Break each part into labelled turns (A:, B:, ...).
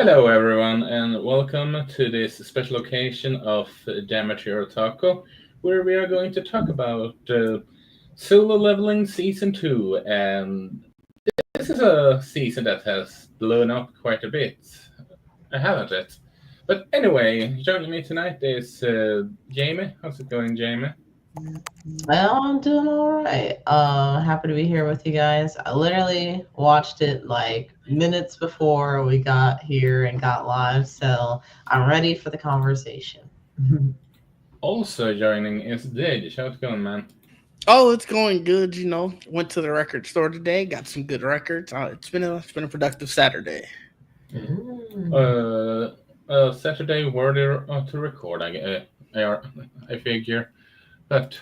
A: Hello, everyone, and welcome to this special occasion of Amateur Otaku, where we are going to talk about Solo Leveling Season 2. And this is a season that has blown up quite a bit, haven't it? But anyway, joining me tonight is Jamie. How's it going, Jamie?
B: Well, I'm doing all right. Happy to be here with you guys. I literally watched it like minutes before we got here and got live, so I'm ready for the conversation.
A: Also joining is Dij. How's it going, man?
C: Oh, it's going good. Went to the record store today, got some good records. It's been a productive Saturday.
A: Saturday worthy to record, I figure. But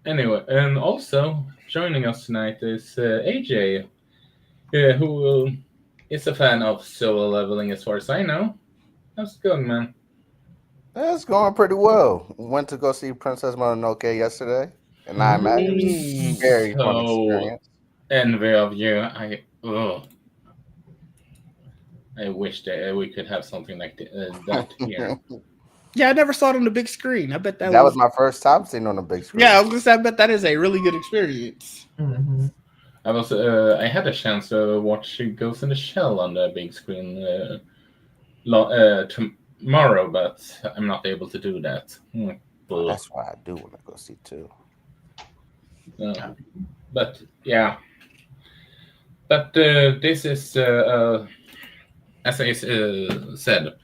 A: anyway, and also joining us tonight is AJ, who is a fan of solo leveling as far as I know. How's it going, man?
D: It's going pretty well. Went to go see Princess Mononoke yesterday in IMAX. Very fun
A: So
D: experience.
A: envy of you. I wish that we could have something like that here.
C: Yeah, I never saw it on the big screen. I bet that
D: That was
C: was.
D: my first time seeing it on the big screen.
C: Yeah, I was gonna say. I bet that is a really good experience.
B: Mm-hmm.
A: I had a chance to watch Ghost in the Shell on the big screen tomorrow, but I'm not able to do that.
D: That's why I do want to go see too.
A: But yeah, but this is as I said,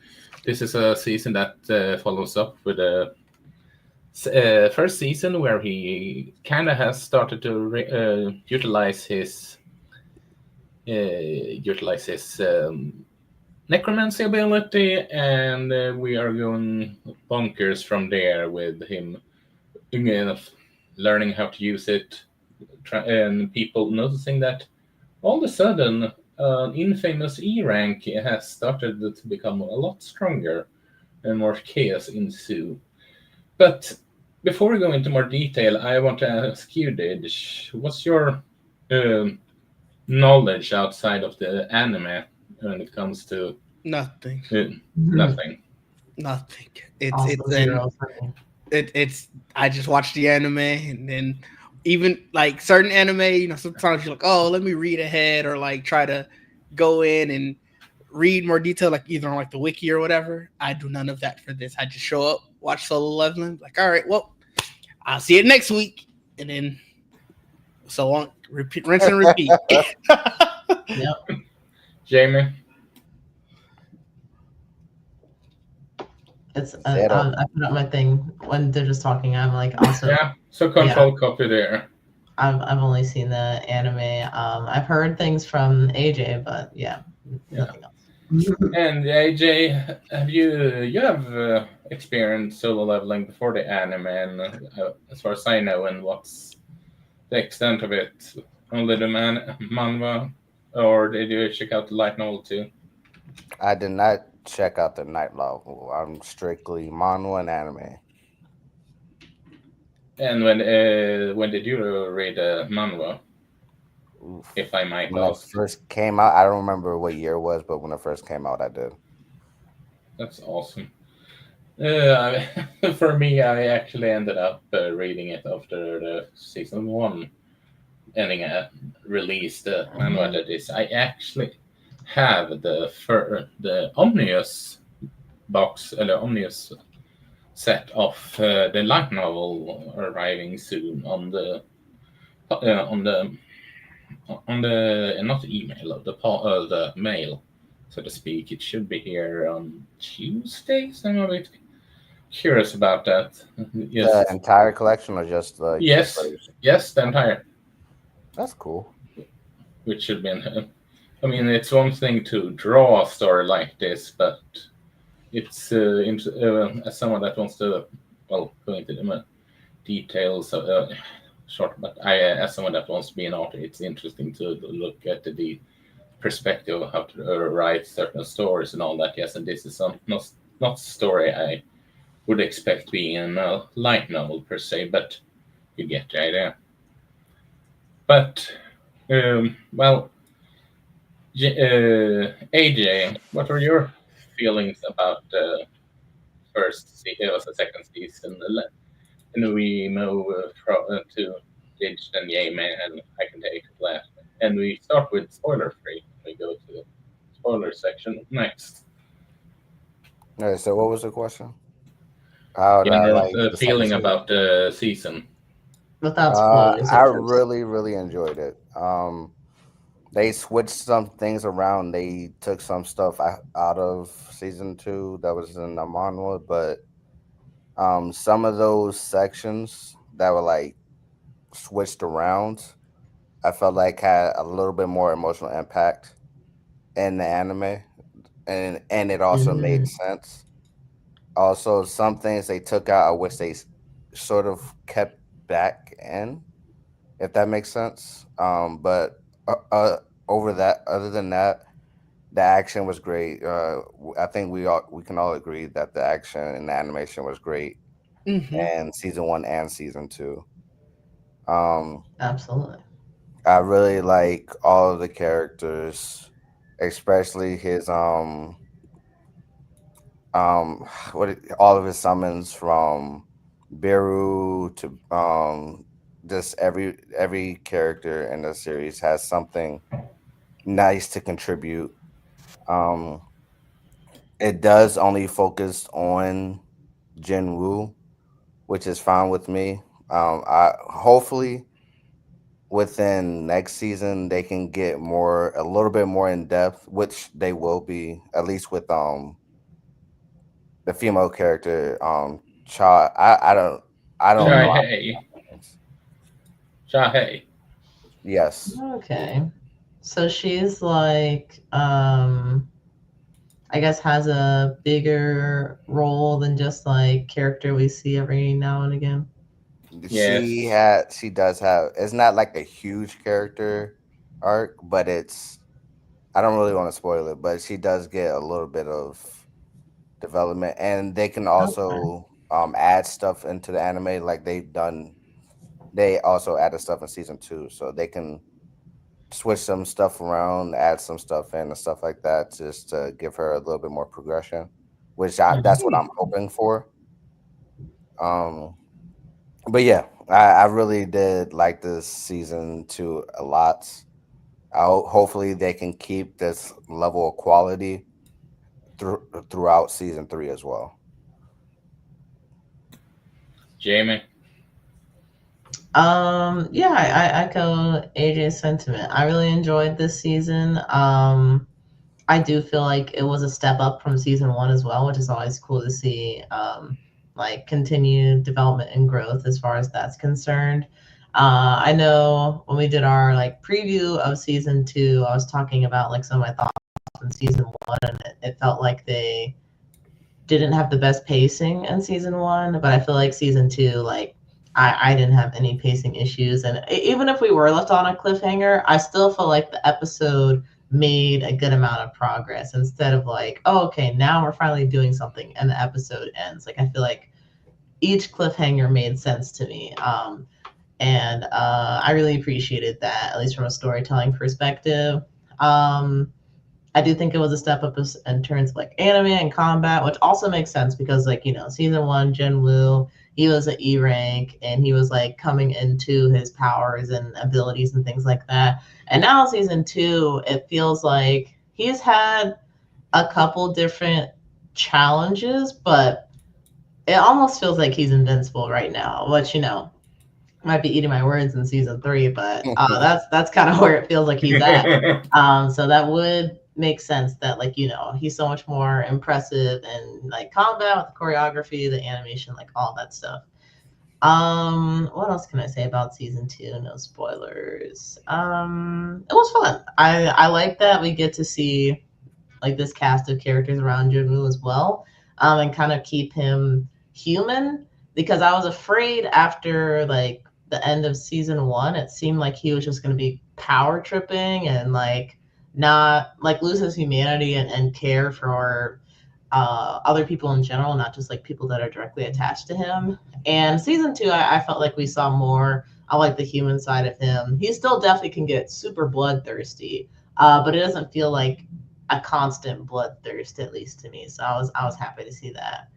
A: this is a season that follows up with the first season where he kind of has started to utilize his necromancy ability, and we are going bonkers from there with him learning how to use it, and people noticing that all of a sudden an infamous E rank has started to become a lot stronger and more chaos ensue. But before we go into more detail, I want to ask you, Dij, what's your knowledge outside of the anime when it comes to
C: Nothing.
A: nothing?
C: Nothing. It's
B: Also
C: it's an
B: zero for me.
C: it's. I just watched the anime, and then even like certain anime, sometimes you're like, oh, let me read ahead or like try to go in and read more detail, like either on like the wiki or whatever. I do none of that for this. I just show up, watch Solo Leveling, like, all right, well, I'll see it next week, and then so on, repeat, rinse and repeat.
B: Yep.
A: Jamie?
B: It's
D: Zero.
B: I put up my thing when they're just talking. I'm like also
A: Yeah, so control copy there.
B: I've only seen the anime. I've heard things from AJ, but nothing else.
A: And AJ, you have experienced solo leveling before the anime, and as far as I know, and what's the extent of it? Only the manhwa, or did you check out the light novel too?
D: I did not check out the night novel. I'm strictly manga and anime.
A: And when did you read manhwa,
D: Oof.
A: if I might
D: When it
A: ask?
D: first came out, I don't remember what year it was, but when it first came out, I did.
A: That's awesome. For me, I actually ended up reading it after the season one ending released manhwa that is. I actually have the Omnius box, the Omnius set of the light novel arriving soon on the not the email, the mail, so to speak. It should be here on Tuesday. So I'm a bit curious about that. Yes,
D: The entire collection or just the
A: yes,
D: first?
A: yes, the entire.
D: That's cool.
A: Which should be. I mean, it's one thing to draw a story like this, but it's as someone that wants to go into the details short, but as someone that wants to be an author, it's interesting to look at the perspective of how to write certain stories and all that. Yes, and this is not story I would expect being in a light novel per se, but you get the idea. But well, AJ, what are your feelings about the it was the second season, and we move to Didge and Yame, and I can take that. And we start with spoiler free. We go to the spoiler section next.
D: All right. So what was the question? How did I
A: General
D: like the second
A: feeling
D: season?
A: about the season.
B: Without spoilers,
D: I
B: of course.
D: really enjoyed it. They switched some things around. They took some stuff out of season 2 that was in the manga, but some of those sections that were like switched around, I felt like had a little bit more emotional impact in the anime, and it also made
B: Mhm.
D: sense. Also, some things they took out, I wish they sort of kept back in, if that makes sense. But over that, other than that, the action was great. I think we can all agree that the action and the animation was great
C: Mm-hmm.
D: in season 1 and season 2. Um,
B: Absolutely.
D: I really like all of the characters, especially his all of his summons from Beru to just every character in the series has something nice to contribute. Um, it does only focus on Jinwoo, which is fine with me. I hopefully within next season they can get a little bit more in depth, which they will be, at least with the female character, Cha. I don't know how to
A: Shahei.
D: pronounce.
A: Shahei.
D: Yes.
B: Okay. So she's like, I guess has a bigger role than just like character we see every now and again.
A: Yes.
D: She does have, it's not like a huge character arc, but it's, I don't really want to spoil it, but she does get a little bit of development, and they can
B: Okay.
D: also add stuff into the anime like they also added stuff in season 2, so they can switch some stuff around, add some stuff in and stuff like that, just to give her a little bit more progression, which that's what I'm hoping for. Um, but yeah, I really did like this season 2 a lot. Hopefully they can keep this level of quality throughout season 3 as well.
A: Jamie.
B: Yeah, I echo AJ's sentiment. I really enjoyed this season. I do feel like it was a step up from season one as well, which is always cool to see. Like continued development and growth as far as that's concerned. I know when we did our like preview of season two, I was talking about like some of my thoughts on season one, and it felt like they didn't have the best pacing in season one, but I feel like season two, like I didn't have any pacing issues, and even if we were left on a cliffhanger, I still feel like the episode made a good amount of progress instead of like, oh, okay, now we're finally doing something, and the episode ends. Like I feel like each cliffhanger made sense to me, and I really appreciated that, at least from a storytelling perspective. Um, I do think it was a step up in terms of like anime and combat, which also makes sense because like, you know, season one, Jin Woo, he was an E rank and he was like coming into his powers and abilities and things like that. And now season two, it feels like he's had a couple different challenges, but it almost feels like he's invincible right now, which, you know, might be eating my words in season three, but that's kind of where it feels like he's at. So that would make sense that like, you know, he's so much more impressive and like combat with the choreography, the animation, like all that stuff. What else can I say about season two? No spoilers. It was fun. I like that we get to see like this cast of characters around Junwoo as well, and kind of keep him human because I was afraid after like the end of season one, it seemed like he was just going to be power tripping and like not like lose his humanity and care for other people in general, not just like people that are directly attached to him. And season two, I felt like we saw more. I like the human side of him. He still definitely can get super bloodthirsty, but it doesn't feel like a constant bloodthirst, at least to me. So I was happy to see that.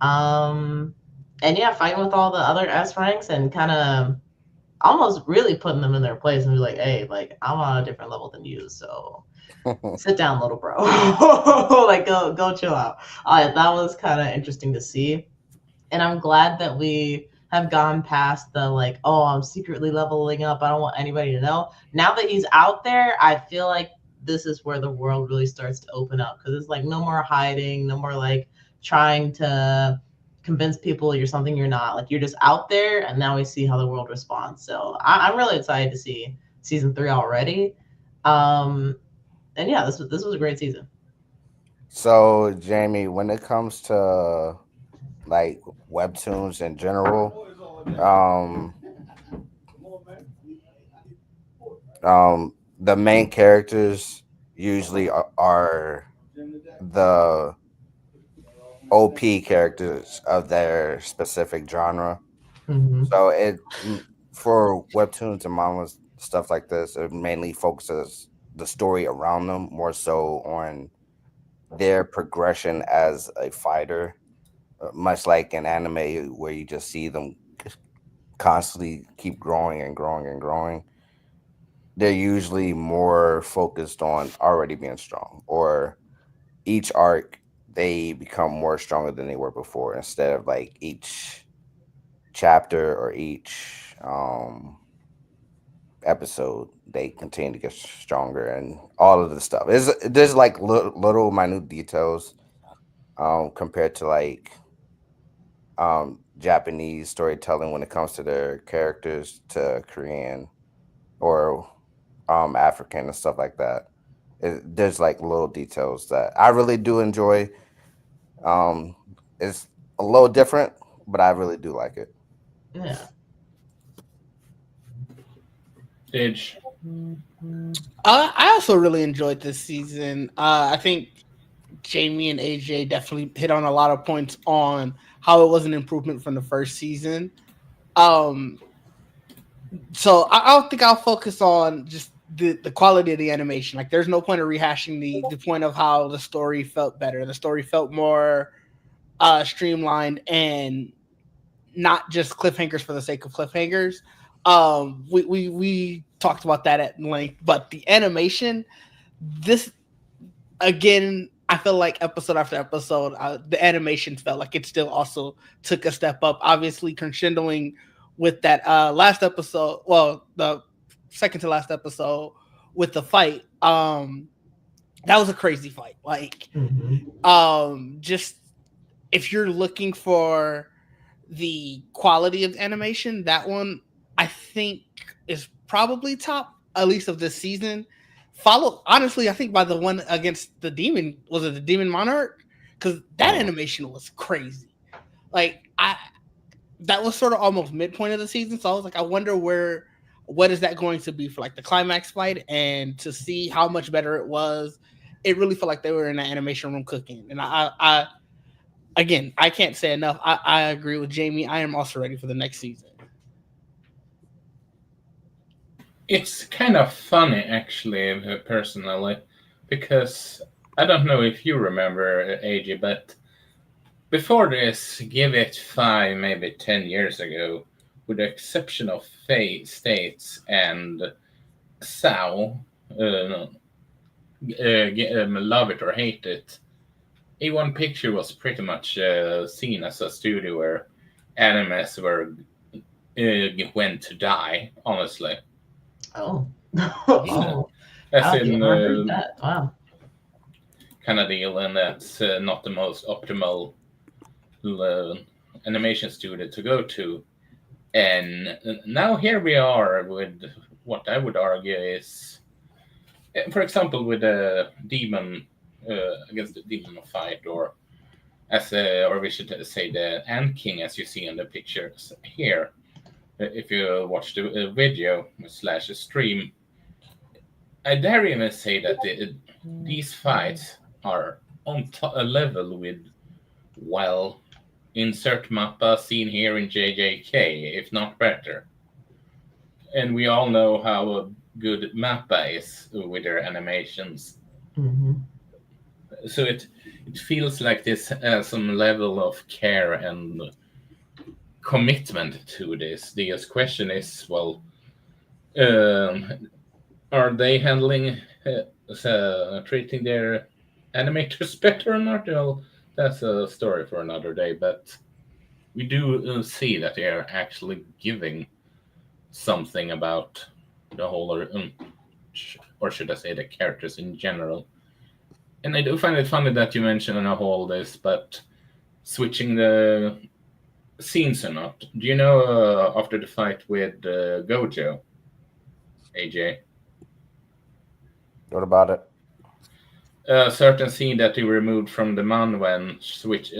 B: And yeah, fighting with all the other S ranks and kind of almost really putting them in their place and be like, hey, like I'm on a different level than you, so sit down, little bro. Like go chill out. That was kind of interesting to see, and I'm glad that we have gone past the like, oh, I'm secretly leveling up, I don't want anybody to know. Now that he's out there, I feel like this is where the world really starts to open up, because it's like no more hiding, no more like trying to convince people you're something you're not. Like you're just out there, and now we see how the world responds. So I'm really excited to see season 3 already. And yeah, this was a great season.
D: So, Jamie, when it comes to like webtoons in general, um, the main characters usually are the OP characters of their specific genre.
B: Mm-hmm.
D: So for webtoons and mangas stuff like this, it mainly focuses the story around them more so on their progression as a fighter, much like an anime where you just see them constantly keep growing and growing and growing. They're usually more focused on already being strong, or each arc they become more stronger than they were before, instead of like each chapter or each episode they continue to get stronger and all of this stuff. There's like little minute details compared to like Japanese storytelling when it comes to their characters to Korean or African and stuff like that. There's like little details that I really do enjoy. Um, it's a little different, but I really do like it.
B: Yeah.
A: Age.
C: I also really enjoyed this season. I think Jamie and AJ definitely hit on a lot of points on how it was an improvement from the first season. Um, so I don't think I'll focus on just the quality of the animation. Like, there's no point of rehashing the point of how the story felt better. The story felt more streamlined and not just cliffhangers for the sake of cliffhangers. We talked about that at length, but the animation, this again, I feel like episode after episode, the animation felt like it still also took a step up. Obviously, crescendoing with that last episode, well, the second to last episode with the fight. That was a crazy fight. Like, just if you're looking for the quality of animation, that one I think is probably top, at least of this season. Follow, honestly, I think by the one against the demon, was it the demon monarch? Because that animation was crazy. Like, that was sort of almost midpoint of the season, so I was like, I wonder what is that going to be for like the climax fight, and to see how much better it was. It really felt like they were in the animation room cooking, and I again, I can't say enough. I agree with Jamie. I am also ready for the next season.
A: It's kind of funny, actually, personally, because I don't know if you remember, AJ, but before this, give it 5, maybe 10 years ago, with the exception of States and Sao, love it or hate it, A1 Picture was pretty much seen as a studio where animes were went to die, honestly.
B: Oh.
A: Oh. As in,
B: that. Wow.
A: kind of deal, and that's not the most optimal animation studio to go to. And now here we are with what I would argue is, for example, with the demon against the demon fight, or or we should say the Ant King, as you see in the pictures here. If you watch the video / stream, I dare even say that these fights are on a level with, well, insert mappa seen here in JJK, if not better. And we all know how good mappa is with their animations.
B: Mm-hmm.
A: So it feels like this has some level of care and commitment to this. The question is, well, um, are they handling treating their animators better or not? Well, that's a story for another day. But we do see that they are actually giving something about the whole, or should I say, the characters in general. And I do find it funny that you mentioned all this, but switching the scenes or not. Do you know after the fight with Gojo, AJ,
D: What about it?
A: a certain scene that you removed from the man when Switch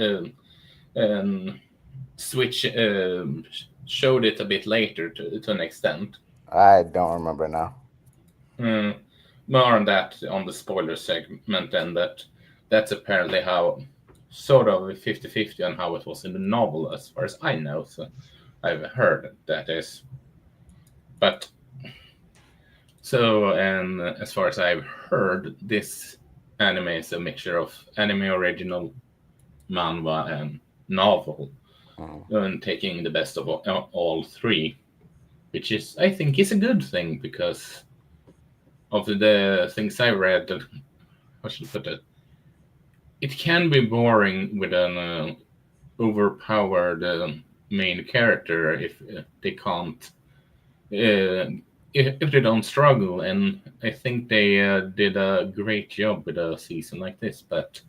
A: showed it a bit later to an extent.
D: I don't remember now.
A: More on that on the spoiler segment, and that's apparently how sort of 50-50 on how it was in the novel, as far as I know. So I've heard that is. But so, and as far as I've heard, this anime is a mixture of anime original, manga, and novel, and taking the best of all three, which is, I think, is a good thing because of the things I read. How should I put it? It can be boring with an overpowered main character if they can't, if they don't struggle. And I think they did a great job with a season like this. But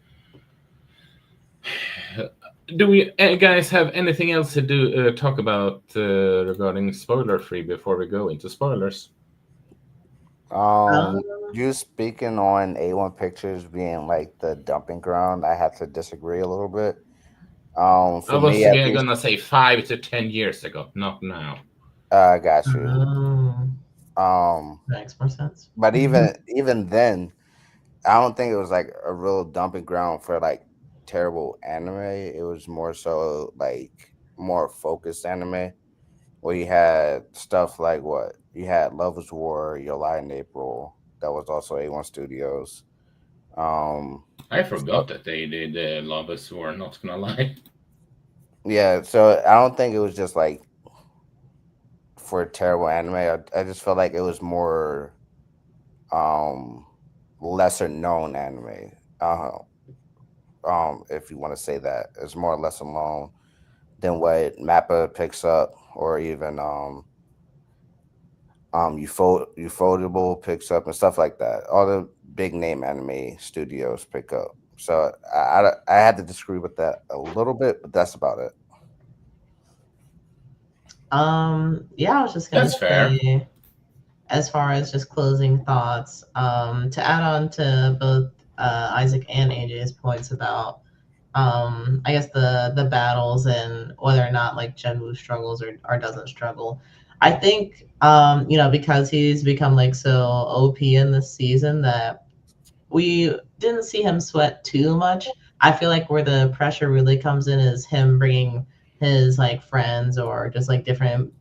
A: do we guys have anything else to do talk about regarding spoiler free before we go into spoilers?
D: You speaking on A1 Pictures being like the dumping ground, I have to disagree a little bit.
A: I
D: For
A: was
D: me, at least,
A: gonna say 5 to 10 years ago, not now.
D: I got you.
B: Makes more sense.
D: But even then, I don't think it was like a real dumping ground for like terrible anime. It was more so like more focused anime where you had stuff like what you had Love is War, Your Lie in April. That was also A1 Studios.
A: I forgot that they did Love is War, not gonna lie.
D: Yeah, so I don't think it was just like for terrible anime. I just felt like it was more lesser known anime. If you want to say that, it's more lesser known than what Mappa picks up, or even Ufotable picks up and stuff like that. All the big name anime studios pick up. So I had to disagree with that a little bit, but that's about it.
B: Yeah, I was just gonna
A: That's fair.
B: say, as far as just closing thoughts, to add on to both Isaac and AJ's points about, I guess the battles and whether or not like Jinwoo struggles or doesn't struggle. I think, because he's become like so OP in this season that we didn't see him sweat too much. I feel like where the pressure really comes in is him bringing his like friends or just like different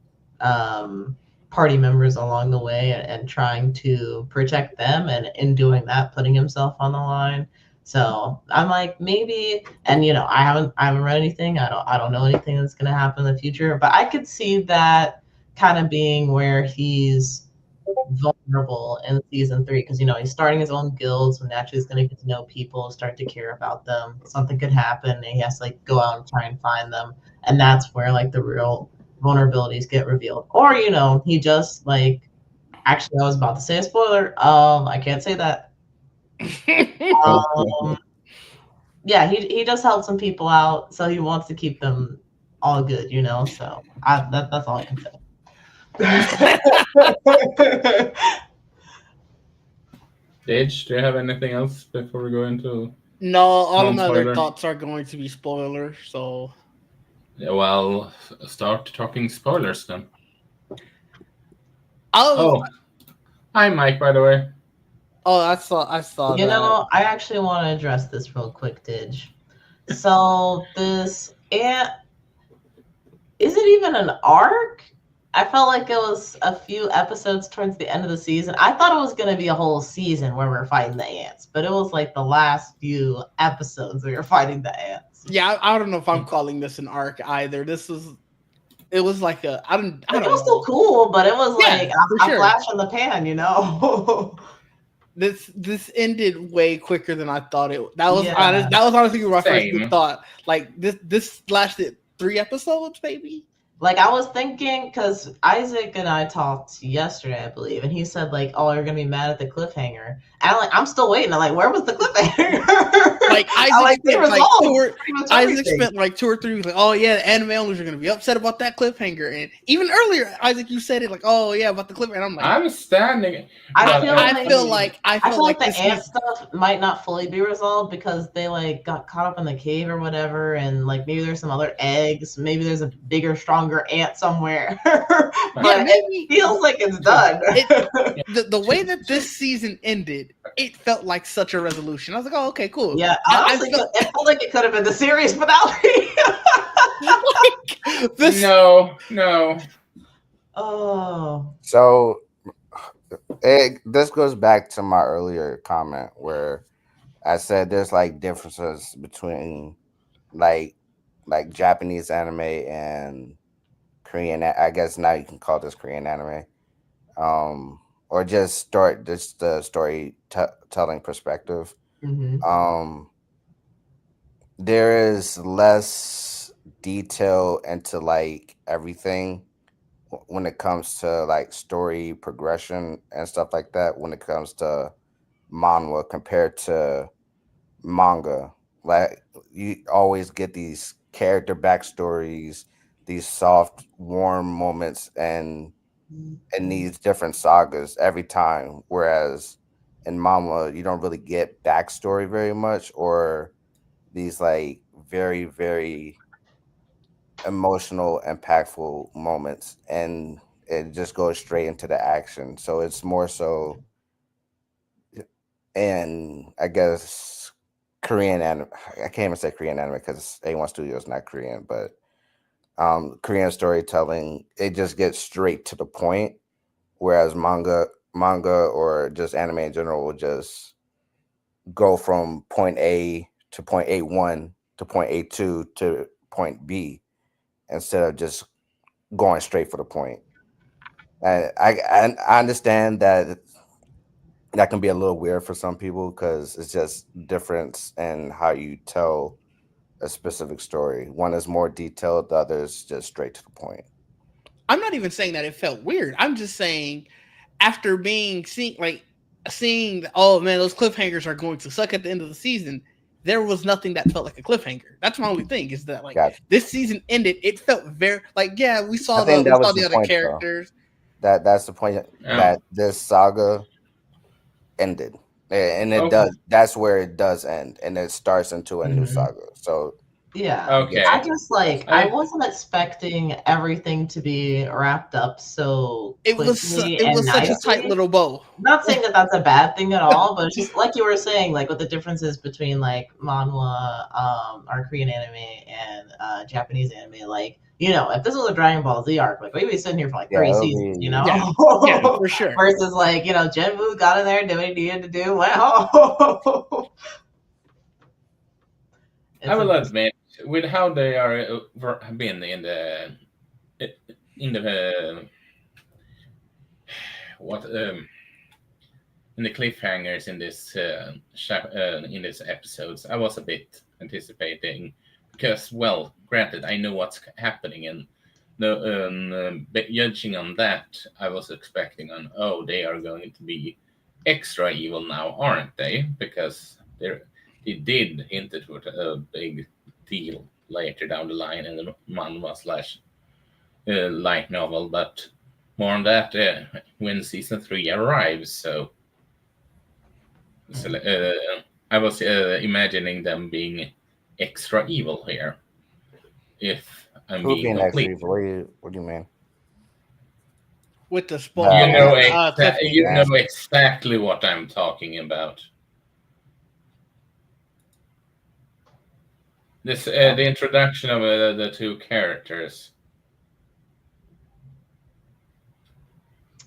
B: party members along the way and trying to protect them, and in doing that putting himself on the line. So I'm like, maybe, and I haven't read anything. I don't know anything that's gonna happen in the future, but I could see that kind of being where he's vulnerable in season 3, because he's starting his own guild, so naturally he's going to get to know people, start to care about them. Something could happen and he has to like go out and try and find them, and that's where like the real vulnerabilities get revealed. Or he just like, actually I was about to say a spoiler, I can't say that. Yeah, he just helped some people out, so he wants to keep them all good, so that's all I can say.
A: Dage, do you have anything else before we go into?
C: No, all of my
A: Non-spoiler.
C: other thoughts are going to be spoilers. So,
A: Yeah, well, start talking spoilers then.
C: oh,
A: Hi, Mike. By the way.
C: I saw that.
B: I actually want to address this real quick, Didge. So this ant, is it even an arc? I felt like it was a few episodes towards the end of the season. I thought it was going to be a whole season where we're fighting the ants, but it was like the last few episodes we were fighting the ants.
C: Yeah, I don't know if I'm calling this an arc either. It was like a I don't
B: It was
C: know.
B: still cool, but it was like a
C: sure.
B: flash in the pan, you know.
C: This ended way quicker than I thought it. That was
B: Yeah.
C: honest. That was honestly my first
A: Same.
C: good thought. Like this lasted 3 episodes, maybe.
B: Like I was thinking, because Isaac and I talked yesterday, I believe, and he said like, "Oh, you're gonna be mad at the cliffhanger." And I'm still waiting. I'm like, where was the cliffhanger?
C: Like Isaac
B: Isaac
C: spent like 2 or 3 weeks like, oh yeah, the anime owners are gonna be upset about that cliffhanger. And even earlier, Isaac, you said it like, oh yeah, about the cliffhanger. I'm like,
A: I'm standing.
B: I feel
C: like
B: the ant stuff might not fully be resolved because they like got caught up in the cave or whatever, and like maybe there's some other eggs, maybe there's a bigger, stronger ant somewhere. But it feels like it's done.
C: The way that this season ended, it felt like such a resolution. I was like, oh, okay, cool.
B: Yeah, honestly, it felt like it could have been the series finale.
A: No.
B: Oh.
D: So this goes back to my earlier comment where I said there's like differences between like Japanese anime and Korean. I guess now you can call this Korean anime, or just the storytelling perspective.
B: Mm-hmm.
D: There is less detail into like everything when it comes to like story progression and stuff like that. When it comes to manhwa compared to manga, like you always get these character backstories, these soft warm moments and these different sagas every time, whereas in manga you don't really get backstory very much, or these like very very emotional impactful moments, and it just goes straight into the action. So it's more so, and I guess Korean anime. I can't even say Korean anime because A1 Studio is not Korean, but Korean storytelling, it just gets straight to the point. Whereas manga or just anime in general will just go from point A to point A1 to point A2 to point B instead of just going straight for the point. And I understand that can be a little weird for some people because it's just difference in how you tell a specific story. One is more detailed, the other is just straight to the point.
C: I'm not even saying that it felt weird. I'm just saying after seeing oh man, those cliffhangers are going to suck at the end of the season, there was nothing that felt like a cliffhanger. That's my only thing, is that like this season ended, it felt very like, yeah, we saw the other
D: point,
C: characters.
D: That's the point, that this saga ended. And it does, that's where it does end, and it starts into a new saga. So
B: yeah.
A: Okay.
B: I just I wasn't expecting everything to be wrapped up so quickly.
C: It was such a tight little bow.
B: Not saying that that's a bad thing at all, but just like you were saying, like with the differences between like manhwa, or Korean anime and Japanese anime, like, you know, if this was a Dragon Ball Z arc, like we'd be sitting here for like 3 seasons, you know?
C: Yeah, for sure.
B: Versus like, you know, Genwu got in there, did what he needed to do, went home.
A: I will admit, with how they are been in the cliffhangers in this in this episodes, I was a bit anticipating because, well, granted, I know what's happening, and judging on that, I was expecting they are going to be extra evil now, aren't they? Because they did hint at a big deal later down the line in the manhwa / light novel, but more on that when season 3 arrives. So I was imagining them being extra evil here. If I'm being complete.
D: Extra evil? What do you mean?
C: With the spoiler,
A: you know exactly what I'm talking about. This the introduction of the 2 characters.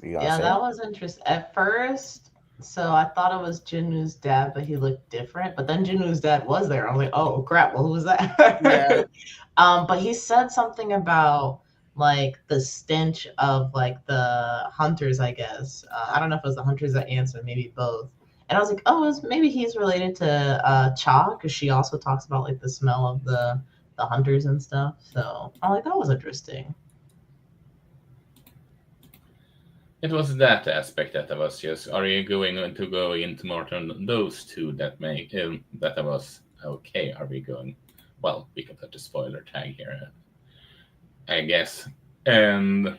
D: You gonna
B: Yeah,
D: say?
B: that was interesting. At first, so I thought it was Jinwoo's dad, but he looked different. But then Jinwoo's dad was there. I was like, oh crap, well, who was
C: Yeah.
B: that? But he said something about like the stench of like the hunters, I guess. I don't know if it was the hunters or ants or maybe both. And I was like, oh, maybe he's related to Cha, because she also talks about like the smell of the hunters and stuff. So I'm like, that was interesting.
A: It was that aspect that I was just. Are you going to go into more on those two that make that I was okay? Are we going? Well, we can put the spoiler tag here, I guess, and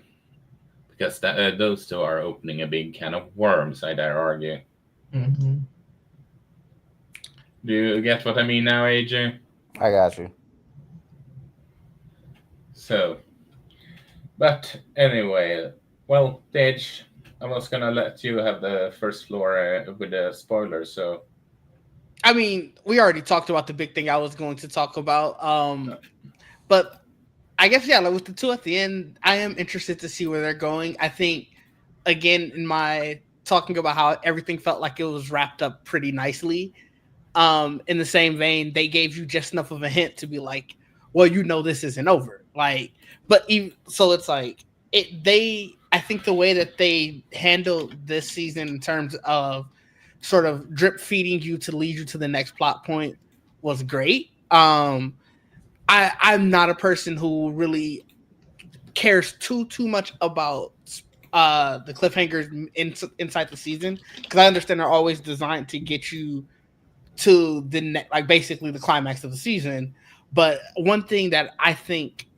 A: because those two are opening a big can of worms, I dare argue.
B: Mm-hmm.
A: Do you get what I mean now, AJ?
D: I got you.
A: So, but anyway, well, Dej, I was gonna let you have the first floor with the spoilers. So,
C: I mean, we already talked about the big thing I was going to talk about. But I guess yeah, like with the two at the end, I am interested to see where they're going. I think again in my talking about how everything felt like it was wrapped up pretty nicely. In the same vein, they gave you just enough of a hint to be like, well, you know, this isn't over. Like, but even so, it's like I think the way that they handled this season in terms of sort of drip feeding you to lead you to the next plot point was great. I'm not a person who really cares too much about the cliffhangers inside the season, because I understand they're always designed to get you to the like basically the climax of the season. But one thing that I think,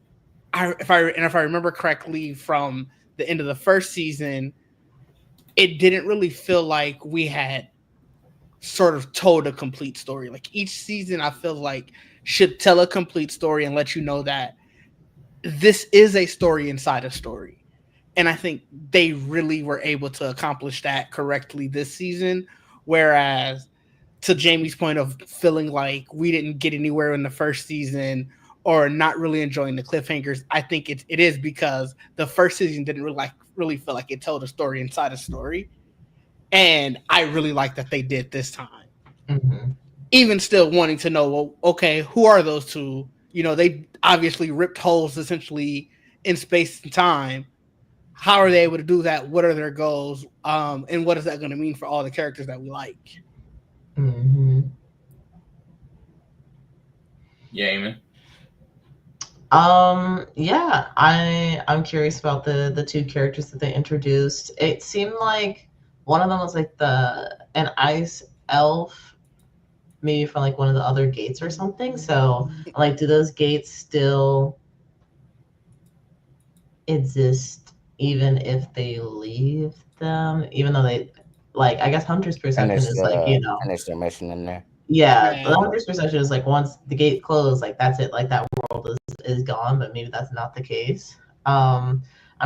C: if I remember correctly from the end of the first season, it didn't really feel like we had sort of told a complete story. Like each season, I feel like should tell a complete story and let you know that this is a story inside a story. And I think they really were able to accomplish that correctly this season. Whereas, to Jamie's point of feeling like we didn't get anywhere in the first season or not really enjoying the cliffhangers, I think it is because the first season didn't really feel like it told a story inside a story. And I really like that they did this time.
B: Mm-hmm.
C: Even still wanting to know, well, okay, who are those two? You know, they obviously ripped holes essentially in space and time. How are they able to do that? What are their goals? And what is that going to mean for all the characters that we like?
B: Mm-hmm.
A: yeah, Eamon.
B: Yeah, I'm curious about the two characters that they introduced. It seemed like one of them was like an ice elf, maybe from like one of the other gates or something. So like, do those gates still exist even if they leave them? Even though they, like, I guess Hunter's perception is like,
D: Finish their mission in there.
B: yeah, the Hunter's perception is like once the gate closed, like that's it, like that world is gone. But maybe that's not the case. I'm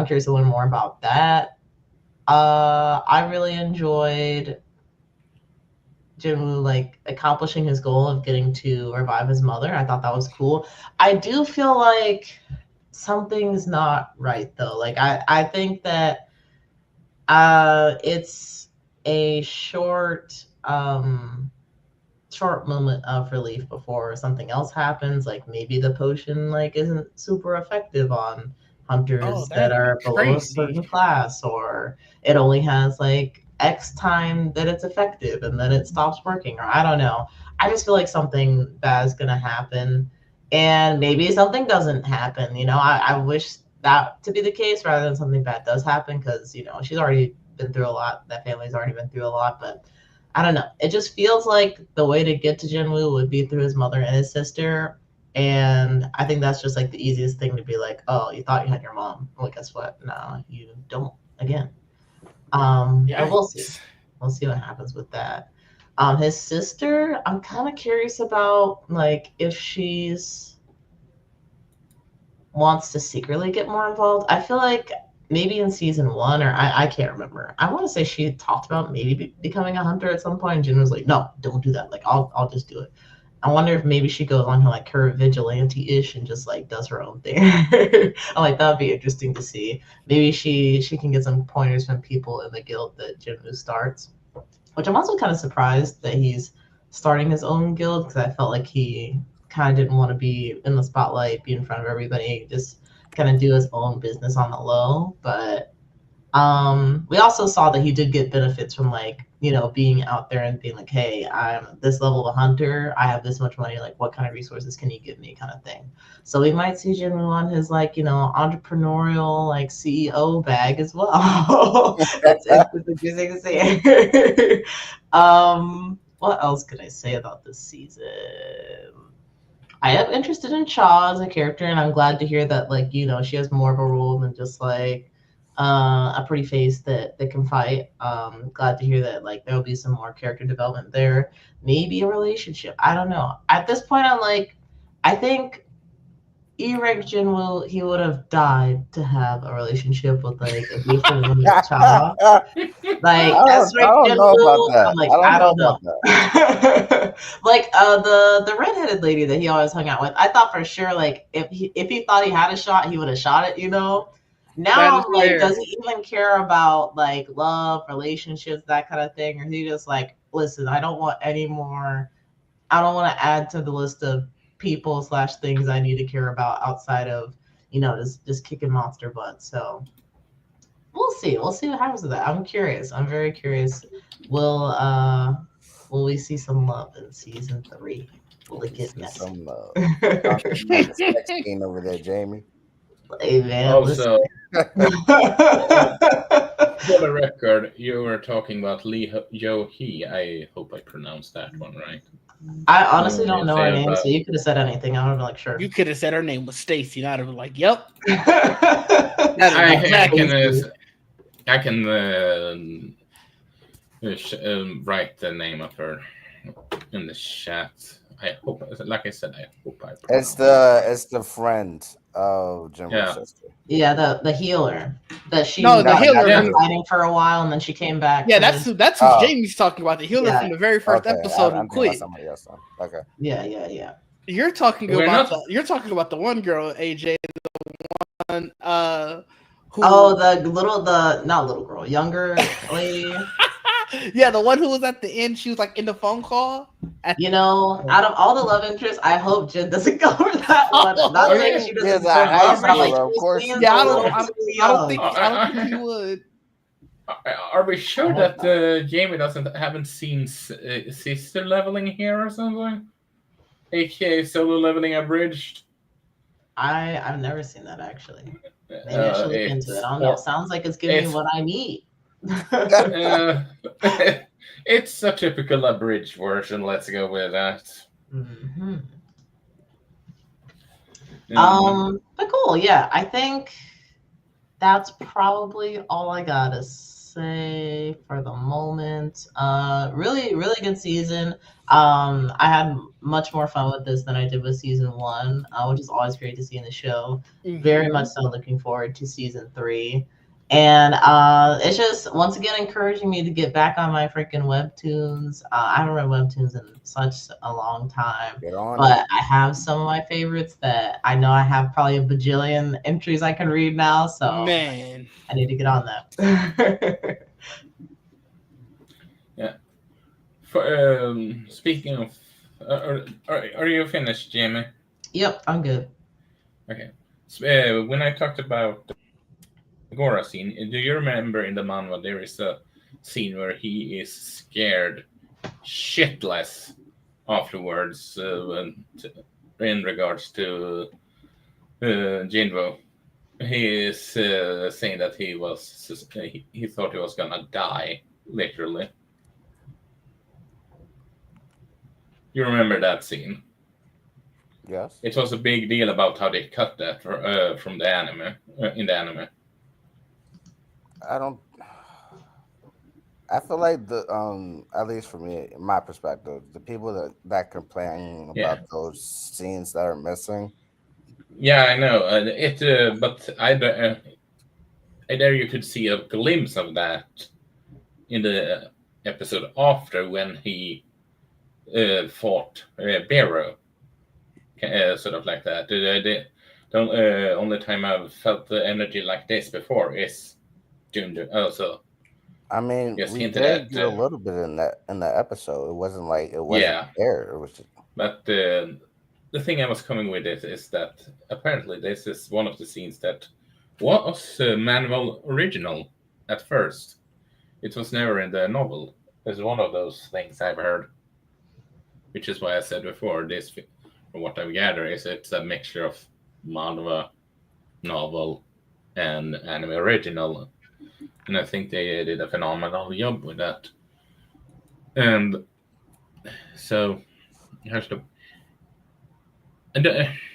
B: curious to learn more about that. I really enjoyed Jinwoo like accomplishing his goal of getting to revive his mother. I thought that was cool. I do feel like something's not right though. Like I think that it's a short moment of relief before something else happens. Like maybe the potion like isn't super effective on hunters that are below a certain class, or it only has like X time that it's effective and then it stops working, or I don't know. I just feel like something bad is gonna happen, and maybe something doesn't happen. I wish that to be the case rather than something bad does happen, because she's already been through a lot. That family's already been through a lot, but I don't know. It just feels like the way to get to Jinwoo would be through his mother and his sister. And I think that's just like the easiest thing to be like, oh, you thought you had your mom. Well, guess what? No, you don't again. But we'll see. We'll see what happens with that. His sister, I'm kind of curious about like if she's wants to secretly get more involved. I feel like maybe in season 1, or I can't remember. I want to say she talked about maybe becoming a hunter at some point. And Jin was like, no, don't do that. Like, I'll just do it. I wonder if maybe she goes on to like her vigilante-ish and just like does her own thing. I like that would be interesting to see. Maybe she can get some pointers from people in the guild that Jinwoo starts. Which I'm also kind of surprised that he's starting his own guild because I felt like he kind of didn't want to be in the spotlight, be in front of everybody, just kind of do his own business on the low. But we also saw that he did get benefits from like, you know, being out there and being like, hey, I'm this level of a hunter, I have this much money, like what kind of resources can you give me, kind of thing. So we might see Jinwoo on his like, you know, entrepreneurial like CEO bag as well. That's interesting to see. What else could I say about this season? I am interested in Cha as a character, and I'm glad to hear that, like, you know, she has more of a role than just like a pretty face that can fight. Glad to hear that, like, there'll be some more character development there. Maybe a relationship. I don't know. At this point, I'm like, I think E-Rank Jinwoo, he would have died to have a relationship with like a beautiful woman like Cha. Like
D: I
B: S-Rank
D: don't know about
B: Jinwoo,
D: that.
B: I'm like,
D: I don't
B: I
D: know
B: don't know.
D: about that.
B: Like the redheaded lady that he always hung out with, I thought for sure like if he thought he had a shot, he would have shot it, you know.
C: That
B: Now
C: is
B: I'm like,
C: fair.
B: does he even care about like love, relationships, that kind of thing, or is he just like, listen, I don't want any more. I don't want to add to the list of people / things I need to care about outside of, you know, just kicking monster butt. So we'll see. We'll see what happens with that. I'm curious. I'm very curious. Will we see some love in season 3? Will it get messy?
D: Some the sex scene over there, Jamie.
B: Hey man,
A: Also,
B: listen.
A: for the record, you were talking about Lee Yo-hee. I hope I pronounced that one right.
B: I honestly
A: No,
B: don't know her
A: say
B: name,
A: about-
B: so you could have said anything. I would have been like, sure.
C: You could have said her name was Stacy, and I'd have been like, "Yep."
A: I can write the name of her in the chat. I hope, like I said, I hope I pronounced
D: It's the friend of Jim's
A: Yeah.
D: sister.
B: Yeah, the healer that she
C: No, the
B: was
C: healer.
A: Yeah.
B: fighting for a while, and then she came back.
C: Yeah,
B: 'cause-
C: that's what Jamie's talking about. The healer
B: Yeah.
C: from the very first
D: Okay,
C: episode
D: I'm
C: who
D: thinking about
C: quit.
D: somebody else. Then. Okay.
B: Yeah.
C: You're talking
A: We're
C: about
A: not-
C: you're talking about the one girl, AJ, the one who
B: Oh, not little girl, younger lady.
C: yeah, the one who was at the end, she was like in the phone call.
B: You know, out of all the love interests, I hope Jin doesn't go for that one. Not
A: Oh,
B: saying
A: yeah.
B: she
D: He
B: doesn't
D: is a
B: deserve
D: high
B: love, but I'm like,
D: schooler, of
B: she
D: course.
B: seems
C: Yeah,
B: a
C: I
B: little
C: don't
B: too
C: think
B: young.
C: I don't think you would.
A: Are we sure that Jamie haven't seen sister leveling here or something? AKA solo leveling abridged?
B: I've never seen that actually. Maybe I should look into it. I don't know. Sounds like it's giving me what I need.
A: It's a typical abridged version. Let's go with that.
B: Mm-hmm. But cool. Yeah, I think that's probably all I gotta say for the moment. Really good season. I had much more fun with this than I did with season 1, which is always great to see in the show. Very much so looking forward to season 3. And it's just once again encouraging me to get back on my freaking webtoons. I haven't read webtoons in such a long time, but I have some of my favorites that I know I have probably a bajillion entries I can read now. So
C: Man,
B: I need to get on that.
A: Yeah. For, speaking of, are you finished, Jamie?
B: Yep, I'm good.
A: Okay. So, when I talked about the Gora scene, do you remember in the manhwa there is a scene where he is scared shitless afterwards in regards to Jinwoo? He is saying that he thought he was gonna die, literally. You remember that scene?
D: Yes.
A: It was a big deal about how they cut that from the anime, in the anime.
D: I feel like at least for me, in my perspective, the people that complain about those scenes that are missing.
A: Yeah, I know. But I there you could see a glimpse of that in the episode after when he fought Beru, sort of like that. The only time I've felt the energy like this before is during the also
D: I mean,
A: just
D: we
A: hinted
D: did
A: at
D: get a little bit in that episode. It wasn't like it wasn't
A: yeah,
D: there. It was just,
A: but the thing I was coming with is that apparently this is one of the scenes that was manual original at first. It was never in the novel. It's one of those things I've heard, which is why I said before this. From what I've gathered, is it's a mixture of manga, novel, and anime original, and I think they did a phenomenal job with that. And so, how should I, and,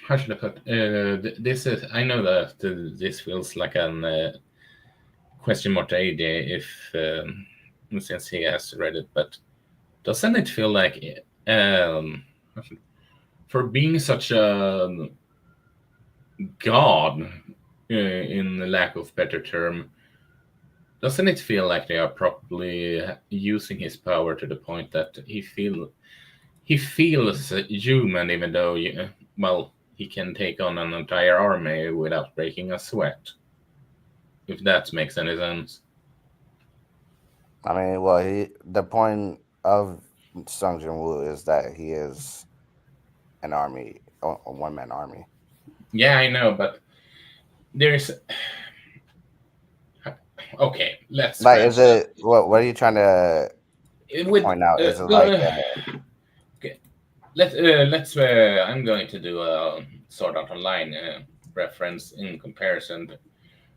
A: how should I put? This is. I know that this feels like an question mark to AJ since he has read it, but doesn't it feel like for being such a god, in the lack of better term, doesn't it feel like they are probably using his power to the point that he feels human, even though well, he can take on an entire army without breaking a sweat? If that makes any sense.
D: I mean, well, the point of Sung Jin Woo is that he is an army, a one man army.
A: Yeah, I know, but there's okay. Let's
D: Like, is
A: scratch that.
D: it what are you trying to
A: With
D: point out? Is it
A: go,
D: like
A: okay. Let's. I'm going to do a sort of online reference in comparison,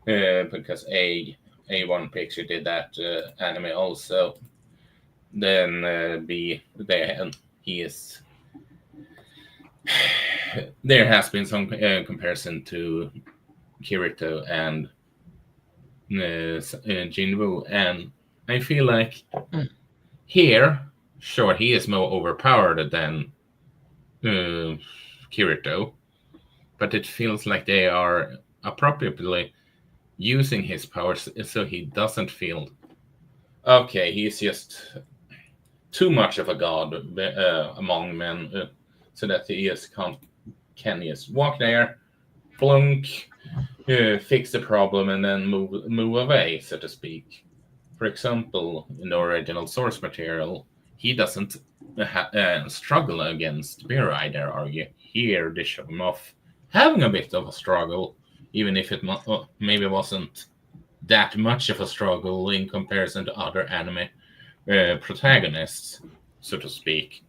A: because A1 Picture did that anime also. Then B, he is. There has been some comparison to Kirito and Jinwoo, and I feel like here, sure, he is more overpowered than Kirito, but it feels like they are appropriately using his powers so he doesn't feel okay. He's just too much of a god among men, so that he is can just walk there, flunk, fix the problem, and then move away, so to speak. For example, in the original source material, he doesn't struggle against Beer, I dare argue. Here, they show him off having a bit of a struggle, even if it maybe wasn't that much of a struggle in comparison to other anime protagonists, so to speak.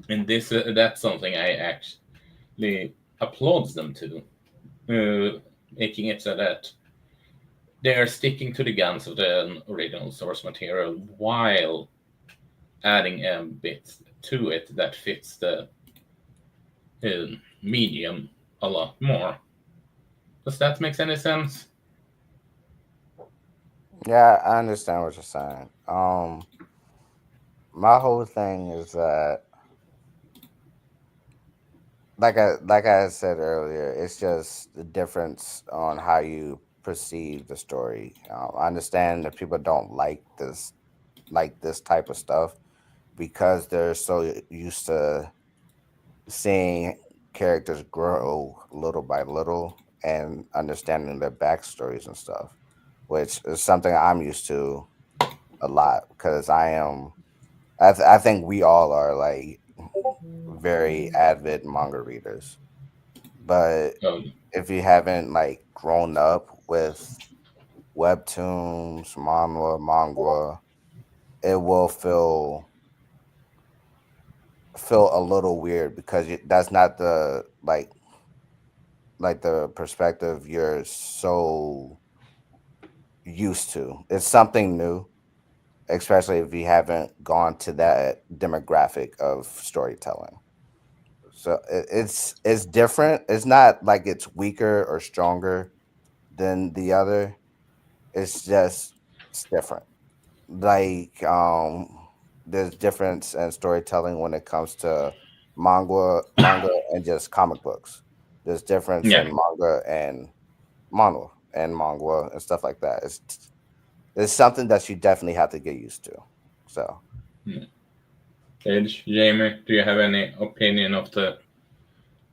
A: And this that's something I actually applauds them to, making it so that they are sticking to the guns of the original source material while adding a bit to it that fits the medium a lot more. Does that make any sense?
D: yeah, I understand what you're saying. My whole thing is that like I said earlier, it's just the difference on how you perceive the story. I understand that people don't like this type of stuff because they're so used to seeing characters grow little by little and understanding their backstories and stuff, which is something I'm used to a lot because I think we all are like very avid manga readers. But
A: Oh,
D: if you haven't like grown up with webtoons, manga, it will feel a little weird because that's not the like the perspective you're so used to. It's something new, especially if you haven't gone to that demographic of storytelling. So it's different. It's not like it's weaker or stronger than the other. It's different. Like there's difference in storytelling when it comes to manga and just comic books. There's difference
A: yeah.
D: in manga and manga and stuff like that. It's something that you definitely have to get used to. So
A: Hmm. Edge, Jamie, do you have any opinion of the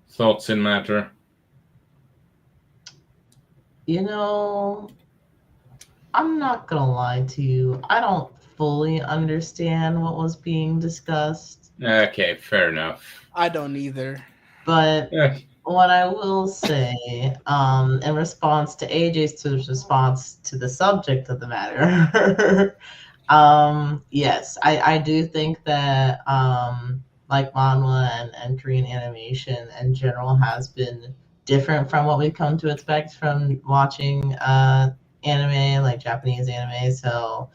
A: thoughts in matter?
B: You know, I'm not gonna lie to you. I don't fully understand what was being discussed,
A: Okay, fair enough.
C: I don't either.
B: but
A: Yeah.
B: what I will say, in response to AJ's response to the subject of the matter, yes, I do think that like manhwa and Korean animation in general has been different from what we've come to expect from watching anime, like Japanese anime. So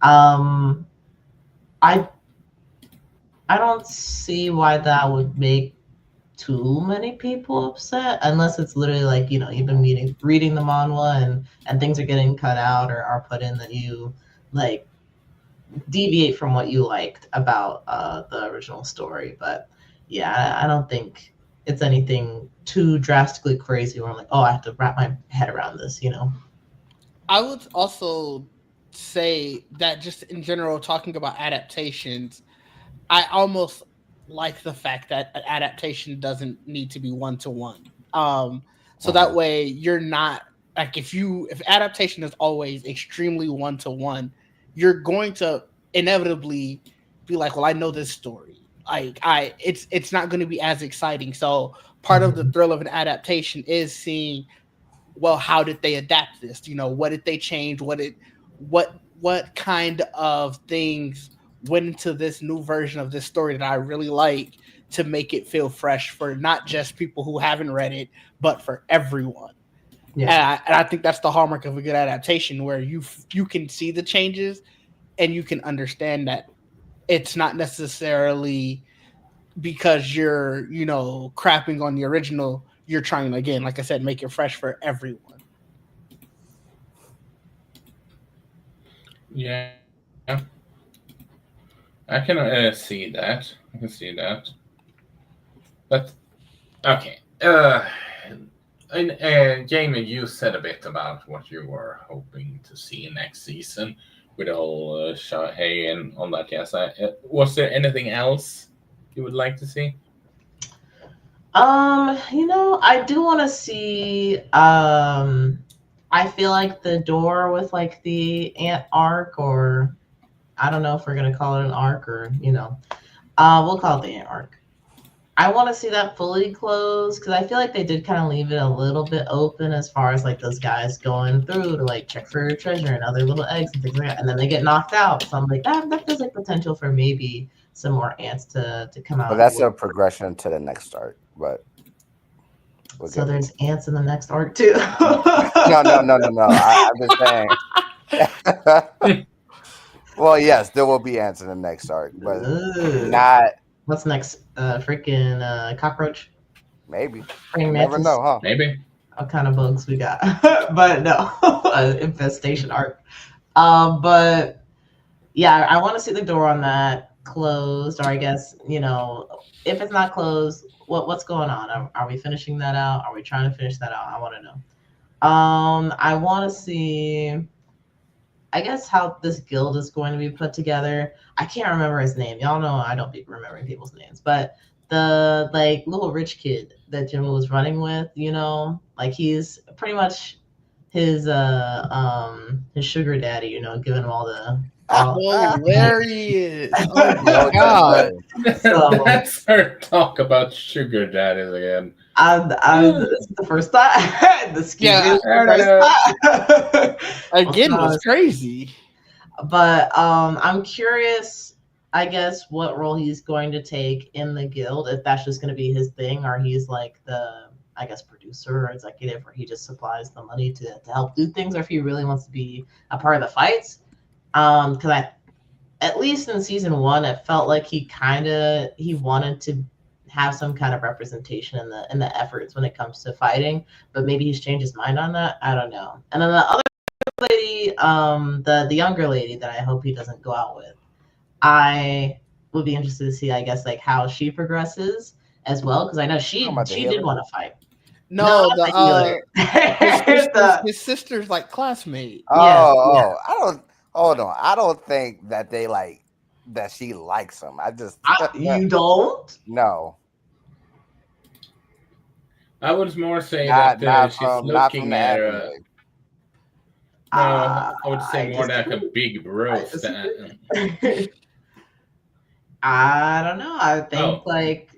B: um, I I don't see why that would make too many people upset unless it's literally like, you know, you've been reading the manhwa and things are getting cut out or are put in that you like deviate from what you liked about the original story. But yeah, I don't think it's anything too drastically crazy where I'm like, oh, I have to wrap my head around this, you know.
C: I would also say that just in general, talking about adaptations, I almost like the fact that an adaptation doesn't need to be one to one. So that way you're not like if adaptation is always extremely one to one, you're going to inevitably be like, well, I know this story. It's not going to be as exciting. So part of the thrill of an adaptation is seeing, well, how did they adapt this? You know, what did they change? What kind of things went into this new version of this story that I really like to make it feel fresh for not just people who haven't read it, but for everyone.
B: Yeah.
C: And I think that's the hallmark of a good adaptation, where you can see the changes and you can understand that it's not necessarily because you're, you know, crapping on the original. You're trying to, again, like I said, make it fresh for everyone.
A: Yeah. I can see that. I can see that. But okay. And Jamie, you said a bit about what you were hoping to see next season with all Shahei and all that. Yes. Was there anything else you would like to see?
B: You know, I do want to see. I feel like the door with like the ant arc, or I don't know if we're gonna call it an arc or you know, we'll call it the ant arc. I want to see that fully closed because I feel like they did kind of leave it a little bit open as far as like those guys going through to like check for treasure and other little eggs and things like that, and then they get knocked out. So I'm like, that feels like potential for maybe some more ants to come out.
D: But that's a progression to the next arc. But
B: so there's ants in the next arc too.
D: No. I'm just saying. Well, yes, there will be ants in the next arc, but not.
B: What's next? Freaking cockroach?
D: Maybe.
B: You
D: never know, huh?
A: Maybe.
B: What kind of bugs we got? But no, infestation arc. But yeah, I want to see the door on that closed, or I guess, you know, if it's not closed, what's going on? Are we finishing that out? Are we trying to finish that out? I want to know. I want to see, I guess, how this guild is going to be put together. I can't remember his name. Y'all know I don't be remembering people's names, but the like little rich kid that Jimmy was running with, you know, like he's pretty much his sugar daddy, you know, giving him all the
C: there he is. Oh my god.
A: Let's her talk about sugar daddies again.
B: This is the first time.
C: Again, was crazy.
B: But I'm curious, I guess, what role he's going to take in the guild, if that's just going to be his thing, or he's like the, I guess, producer or executive, where he just supplies the money to help do things, or if he really wants to be a part of the fights. Because at least in season 1, it felt like he wanted to have some kind of representation in the efforts when it comes to fighting, but maybe he's changed his mind on that. I don't know. And then the other lady, the younger lady that I hope he doesn't go out with, I would be interested to see, I guess, like how she progresses as well, because I know she did want to fight.
C: No, his sister's like classmate.
D: Oh, yeah. I don't think that they like that she likes him. I just
B: You don't?
D: no,
A: I would more say
D: not
A: that
D: not
A: she's
D: from
A: looking
D: the
A: at
D: anime.
A: no, I would say
B: I
A: more like a
B: disagree.
A: big bro stand.
B: I don't know. I think
A: Oh,
B: like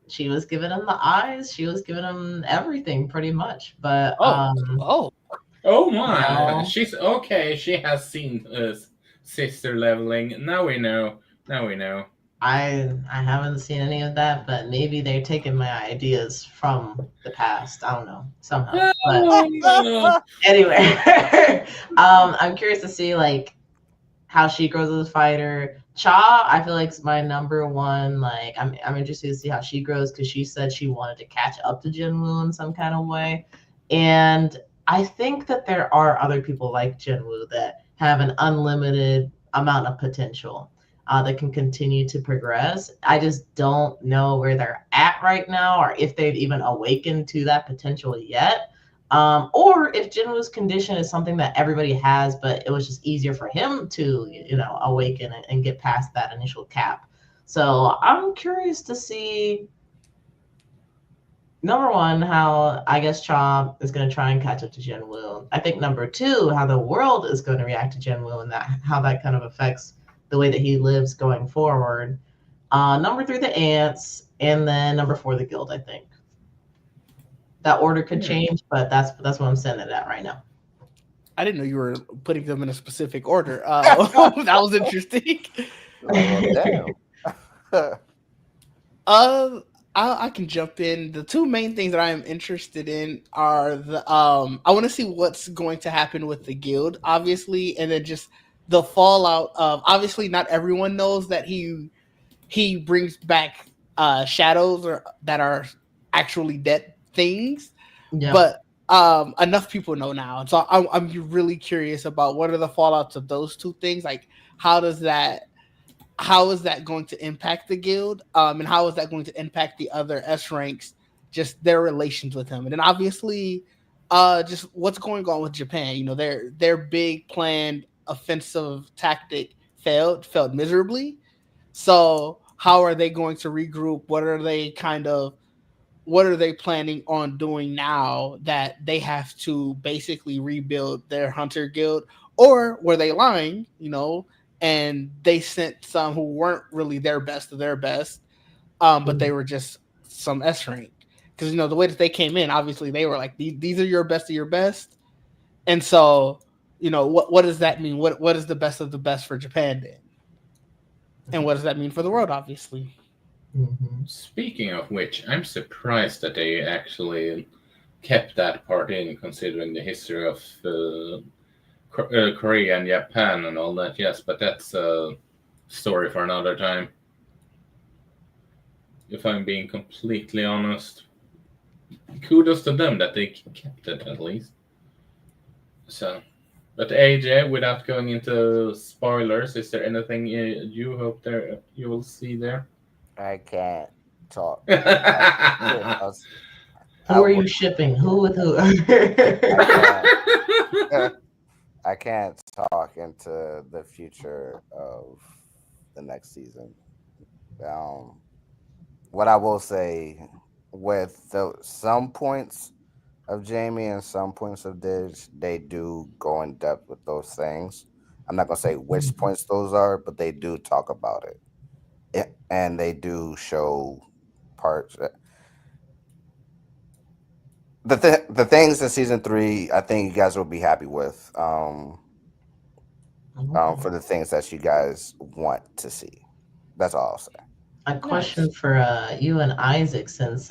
B: she was giving him the eyes. She was giving him everything pretty much. But
C: Oh,
A: oh my!
B: no,
A: She's okay. She has seen sister leveling. Now we know. Now we know.
B: I haven't seen any of that. But maybe they're taking my ideas from the past. I don't know somehow. But
A: Oh,
B: anyway, I'm curious to see like how she grows as a fighter. Cha, I feel like is my number one. Like, I'm interested to see how she grows because she said she wanted to catch up to Jinwoo in some kind of way, and I think that there are other people like Jinwoo that have an unlimited amount of potential that can continue to progress. I just don't know where they're at right now, or if they've even awakened to that potential yet. Or if Jinwoo's condition is something that everybody has, but it was just easier for him to, awaken and get past that initial cap. So I'm curious to see, number one, how I guess Cha is going to try and catch up to Jinwoo. I think number two, how the world is going to react to Jinwoo and how that kind of affects the way that he lives going forward. Number three, the ants, and then number four, the guild. I think that order could change, but that's what I'm sending it at right now.
C: I didn't know you were putting them in a specific order. That was interesting.
D: Like, well, damn.
C: I can jump in. The two main things that I am interested in are the I want to see what's going to happen with the guild, obviously, and then just the fallout of, obviously not everyone knows that he brings back shadows or that are actually dead things,
B: Yeah.
C: but enough people know now. So I'm really curious about what are the fallouts of those two things. Like, how is that going to impact the guild, and how is that going to impact the other S ranks, just their relations with him. And then obviously just what's going on with Japan. Their big planned offensive tactic failed miserably. So how are they going to regroup? What are they planning on doing now that they have to basically rebuild their hunter guild? Or were they lying, and they sent some who weren't really their best of their best, but they were just some S rank? Because, the way that they came in, obviously they were like, these are your best of your best. And so, what does that mean? What is the best of the best for Japan then? And what does that mean for the world, obviously?
B: Mm-hmm.
A: Speaking of which, I'm surprised that they actually kept that part in, considering the history of Korea and Japan and all that. Yes, but that's a story for another time. If I'm being completely honest, kudos to them that they kept it at least. So, but AJ, without going into spoilers, is there anything you hope you will see there?
D: I can't talk.
B: Who are you shipping? Who with who?
D: I can't talk into the future of the next season. What I will say, with some points of Jamie and some points of Didge, they do go in depth with those things. I'm not gonna say which points those are, but they do talk about it, and they do show parts. The things in season 3, I think you guys will be happy with. For the things that you guys want to see. That's all I'll say.
B: A question for you and Isaac, since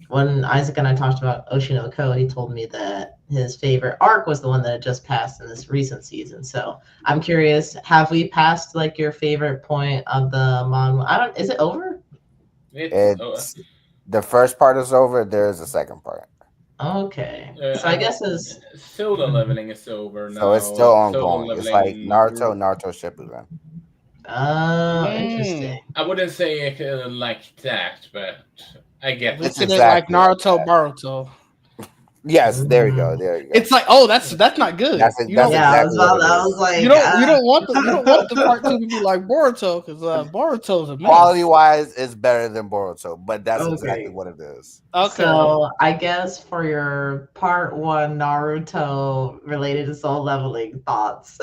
B: when Isaac and I talked about Oshinoko, he told me that his favorite arc was the one that had just passed in this recent season. So I'm curious, have we passed like your favorite point of the manga? Is it over?
D: It's the first part is over. There's a second part.
B: Okay, so I guess it's
A: solo leveling is over now.
D: So it's still ongoing. It's like Naruto Shippuden.
B: Oh, interesting.
A: I wouldn't say it like that, but I get
C: it's exactly like Naruto Boruto.
D: Yes, there you go. There you go.
C: It's like, oh, that's not good.
D: That's
C: You
D: that's
C: don't,
B: Yeah,
D: exactly what
B: I
D: it
B: was
D: is.
B: like,
C: you don't want the part 2 to be like Boruto, because Boruto's a mess.
D: Quality wise, it's better than Boruto, but that's exactly
B: Okay.
D: what it is.
C: Okay.
B: So I guess for your part 1 Naruto related to soul leveling thoughts,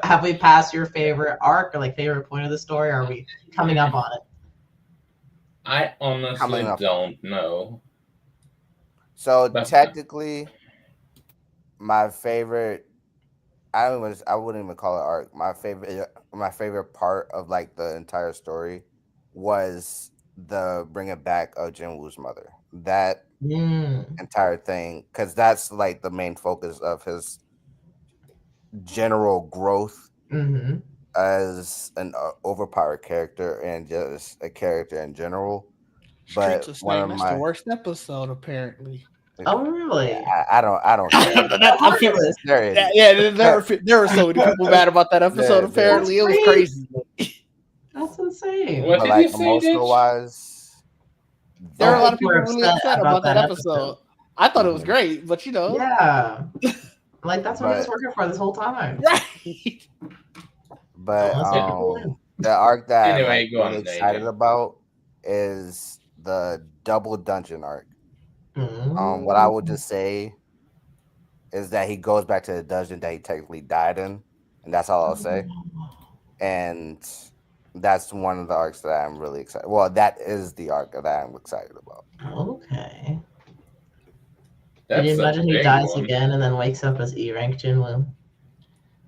B: have we passed your favorite arc or like favorite point of the story? Or are we coming up on it?
A: I honestly
D: Coming up.
A: don't know.
D: So
A: But
D: technically, my favorite. I wouldn't even call it arc. My favorite part of like the entire story was the bringing back of Jinwoo's mother. That
B: Mm.
D: entire thing, because that's like the main focus of his general growth
B: Mm-hmm.
D: as an overpowered character and just a character in general.
C: Streets
D: But
C: of
D: one
C: Snake,
D: of
C: that's the
D: my,
C: worst episode, apparently.
B: Oh, really?
D: I don't care.
C: I feel,
D: They're idiots.
C: yeah, there were so many people mad about that episode.
D: They're-
C: Apparently, it was
B: That's
C: crazy.
B: That's insane.
A: What
D: But
A: did
D: like
A: you say,
D: emotional
A: Ditch?
D: wise,
C: There were a
B: Some
C: lot of
B: people were
C: people really upset about that episode. I thought it was great, but you know,
B: Yeah. Like that's what he was
D: But-
B: working for this whole time.
C: right?
D: but
B: Let's get people in.
D: the arc that
A: Anyway,
D: I'm like
A: go on,
D: really excited
A: AJ.
D: about is the double dungeon arc.
B: Mm.
D: What I would just say is that he goes back to the dungeon that he technically died in, and that's all I'll say. And that's one of the arcs that I'm really excited. Well, that is the arc that I'm excited about.
B: Okay.
A: That's
B: Can you
A: a
B: imagine he
A: big
B: dies
A: one.
B: again and then wakes up as E rank Jinwoo?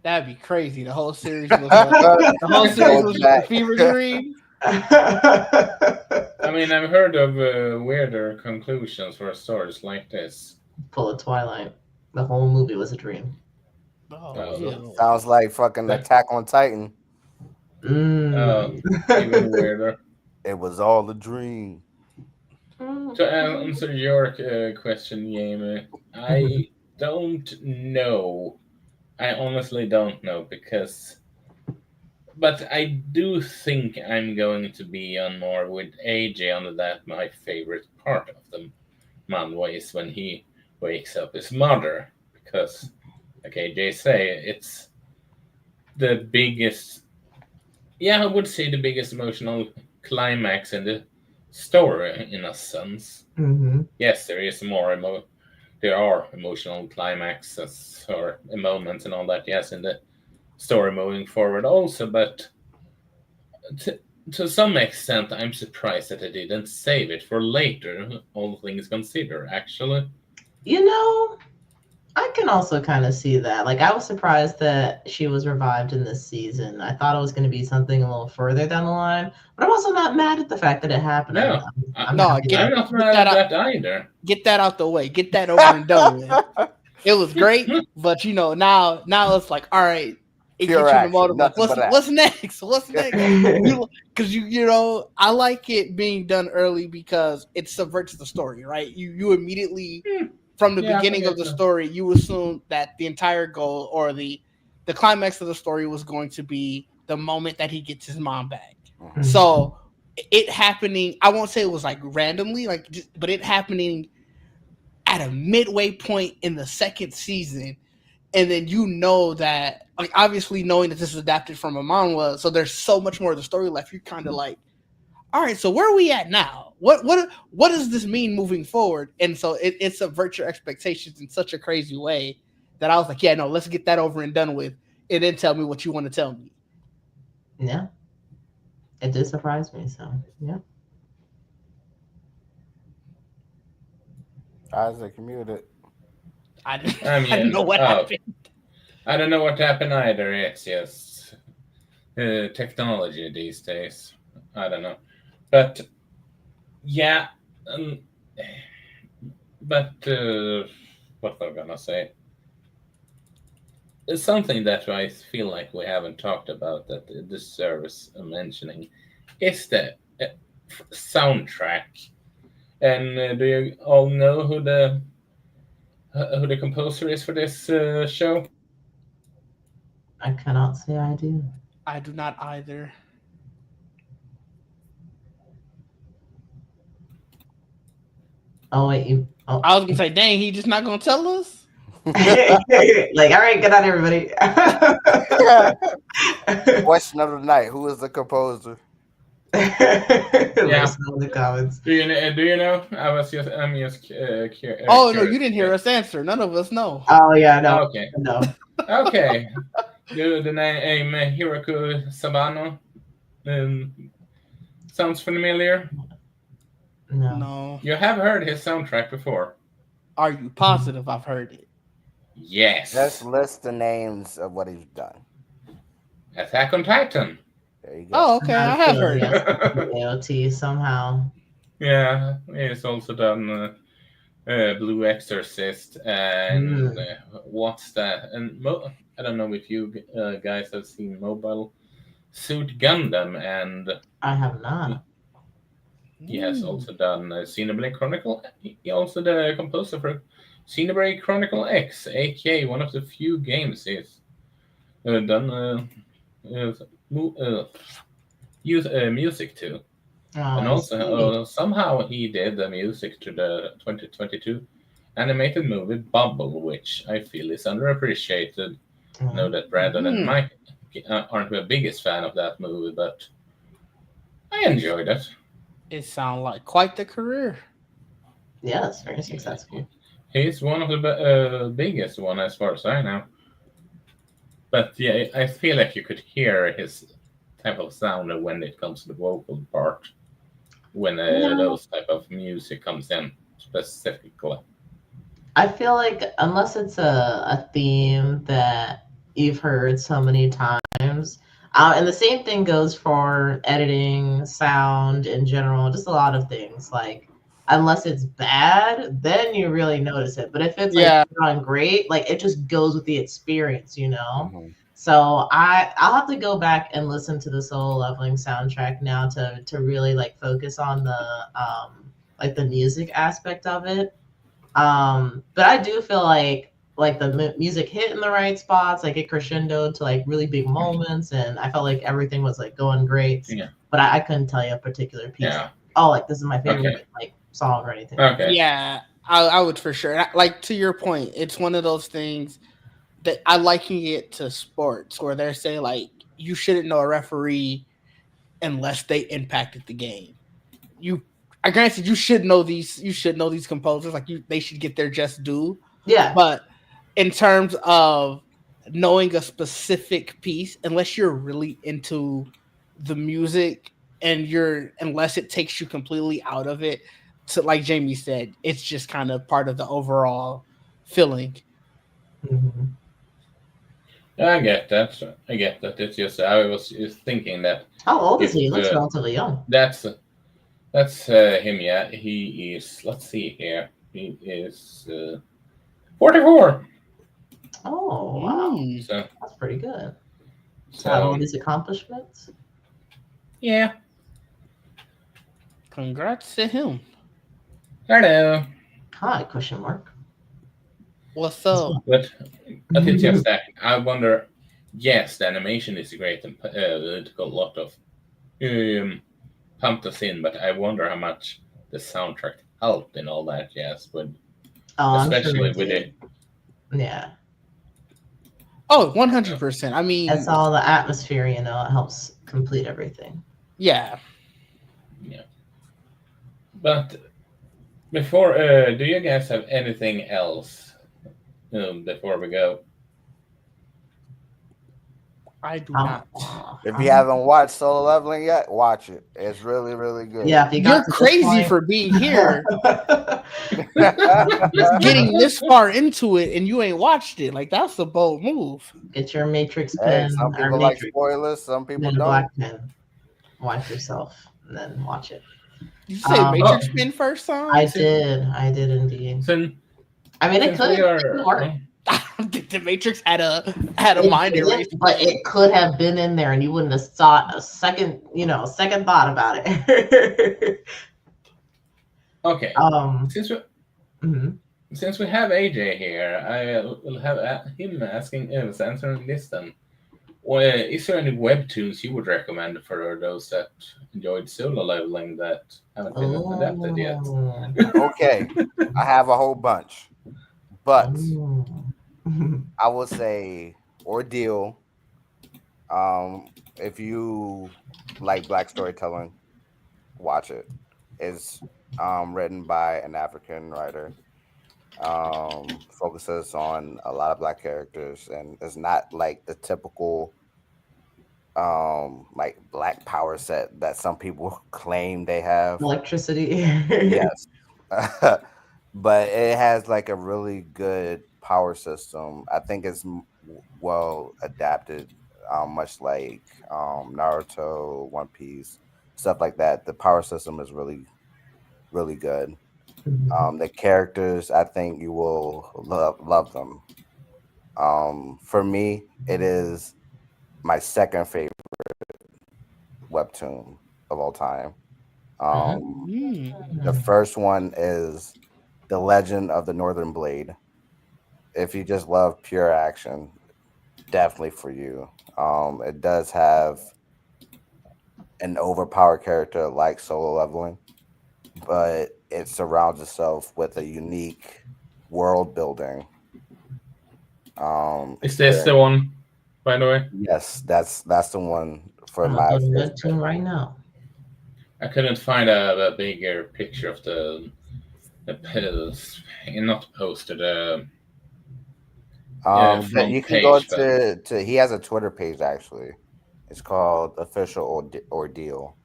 C: That'd be crazy. The whole series was just a fever dream.
A: I mean, I've heard of weirder conclusions for stories like this.
B: Full of Twilight. The whole movie was a dream.
C: Oh, yeah.
D: Sounds like fucking Attack on Titan.
B: Mm.
A: Even weirder.
D: It was all a dream.
A: To answer your question, Jamie, I don't know. I honestly don't know but I do think I'm going to be on more with AJ on that. My favorite part of the manhwa is when he wakes up his mother, because, like AJ say, it's the biggest. Yeah, I would say the biggest emotional climax in the story, in a sense.
B: Mm-hmm.
A: Yes, there is more there are emotional climaxes or moments and all that, yes, in the story moving forward also, but to some extent I'm surprised that they didn't save it for later, all things considered, actually.
B: You know, I can also kind of see that. Like, I was surprised that she was revived in this season. I thought it was going to be something a little further down the line, but I'm also not mad at the fact that it happened.
A: No,
B: I'm
C: no,
B: happy
C: get-
A: I'm not mad at that either.
C: Get that out the way. Get that over and done with. It was great, but you know, now it's like, all right, it
D: Pure
C: gets you in the
D: action,
C: mode of like,
D: nothing but
C: what's next? What's next? Because you know, I like it being done early because it subverts the story, right? You immediately from the beginning of the story, you assume that the entire goal or the climax of the story was going to be the moment that he gets his mom back.
D: Mhm.
C: So it happening, I won't say it was like randomly, but it happening at a midway point in the second season, and then you know that, like, obviously knowing that this is adapted from a manga, so there's so much more of the story left. You're kind of like, all right, so where are we at now? What does this mean moving forward? And so it subverts your expectations in such a crazy way that I was like, yeah, no, let's get that over and done with, and then tell me what you want to tell me.
B: Yeah. It did surprise me, so yeah.
D: Isaac muted.
C: I
A: mean,
C: didn't know what happened.
A: I don't know what happened either. It's just technology these days. I don't know. But, yeah. But, what was I gonna say? It's something that I feel like we haven't talked about that deserves mentioning is the soundtrack. And do you all know who the composer is for this show?
B: I cannot say I do.
C: I do not either.
B: Oh wait, Oh.
C: I was gonna say, dang, he just not gonna tell us.
B: Like, all right, good night, everybody.
D: Question of the night: who is the composer?
B: Let us know in the comments.
A: Do you know? I'm just
C: Oh no,
A: curious.
C: you didn't hear us answer. None of us know.
B: Oh yeah, no,
A: Okay.
B: no.
A: Okay. Do the name Hiroko Sabano sounds familiar?
B: No.
C: No.
A: You have heard his soundtrack before.
C: Are you positive I've heard it?
A: Yes.
D: Let's list the names of what he's done.
A: Attack on Titan.
D: There you go.
C: Oh, okay. I have heard it.
B: AOT somehow.
A: Yeah, he's also done Blue Exorcist and what's that? And I don't know if you guys have seen Mobile Suit Gundam, and
B: I have not.
A: he has also done Xenoblade Chronicle. He also the composer for Xenoblade Chronicle X, aka one of the few games he's done music to. And also, somehow he did the music to the 2022 animated movie Bubble, which I feel is underappreciated. I know that Brandon and Mike aren't the biggest fan of that movie, but I enjoyed it.
C: It sounds like quite the career.
B: Yeah, it's very successful.
A: He's one of the biggest one as far as I know. But yeah, I feel like you could hear his type of sound when it comes to the vocal part. When those type of music comes in specifically.
B: I feel like unless it's a theme that you've heard so many times, and the same thing goes for editing, sound in general, just a lot of things. Like unless it's bad, then you really notice it. But if it's like done great, like it just goes with the experience, you know.
D: Mhm.
B: So I'll have to go back and listen to the Solo Leveling soundtrack now to really like focus on the like the music aspect of it. But I do feel like the music hit in the right spots, like it crescendoed to like really big moments, and I felt like everything was like going great.
A: Yeah.
B: But I couldn't tell you a particular piece.
A: Yeah.
B: Oh, like this is my favorite like song or anything.
A: Okay.
C: Yeah, I would for sure. Like to your point, it's one of those things that I liken it to sports where they're saying like you shouldn't know a referee unless they impacted the game. I granted you should know these composers, like they should get their just due.
B: Yeah.
C: But in terms of knowing a specific piece, unless you're really into the music and unless it takes you completely out of it, to like Jamie said, it's just kind of part of the overall feeling.
B: Mm-hmm.
A: I get that. It's just I was just thinking that.
B: How old is he? He looks relatively young.
A: That's him. Yeah, he is. Let's see here. He is 44.
B: Oh wow,
A: So
B: that's pretty good. So how old his accomplishments?
A: Yeah.
C: Congrats to him.
A: Hello.
B: Hi, question mark.
C: What's up?
A: But it's just that I wonder. Yes, the animation is great and it got a lot of pumped us in, but I wonder how much the soundtrack helped in all that. Yes, but especially with it.
B: Yeah.
C: Oh, 100%. I mean,
B: it's all the atmosphere, you know. It helps complete everything.
C: Yeah.
A: Yeah. But before, do you guys have anything else before we go?
C: I do not.
D: If you haven't watched Solo Leveling yet, watch it. It's really, really good.
B: Yeah,
C: you're crazy for being here. Getting this far into it and you ain't watched it. Like that's a bold move.
B: Get your Matrix pen.
D: Some people like spoilers, some people don't.
B: Black pen. Watch yourself and then watch it.
C: Did you say Matrix pen first time?
B: I did indeed. I mean, it could work.
C: I don't think the Matrix had a mind erase,
B: but it could have been in there, and you wouldn't have thought a second thought about it.
A: Okay. Since we have AJ here, I will have him answering this then. Well, is there any webtoons you would recommend for those that enjoyed solo leveling that haven't been adapted yet?
D: Okay, I have a whole bunch, but
B: Oh.
D: I will say Ordeal. If you like black storytelling, watch it. It's written by an African writer. Focuses on a lot of black characters and is not like the typical like black power set that some people claim they have.
B: Electricity.
D: Yes. But it has like a really good power system. I think it's well adapted, much like Naruto, One Piece, stuff like that. The power system is really, really good. The characters, I think you will love them. For me, it is my second favorite webtoon of all time. The first one is The Legend of the Northern Blade. If you just love pure action, definitely for you. It does have an overpowered character like solo leveling, but it surrounds itself with a unique world building.
A: Is this the one, by the way?
D: Yes, that's the one for
B: I'm
D: my
B: gonna go to
D: first
B: webtoon right now.
A: I couldn't find a bigger picture of the pills, not posted.
D: But
A: Front
D: you can go
A: page, but
D: to he has a Twitter page actually. It's called Official Ordeal.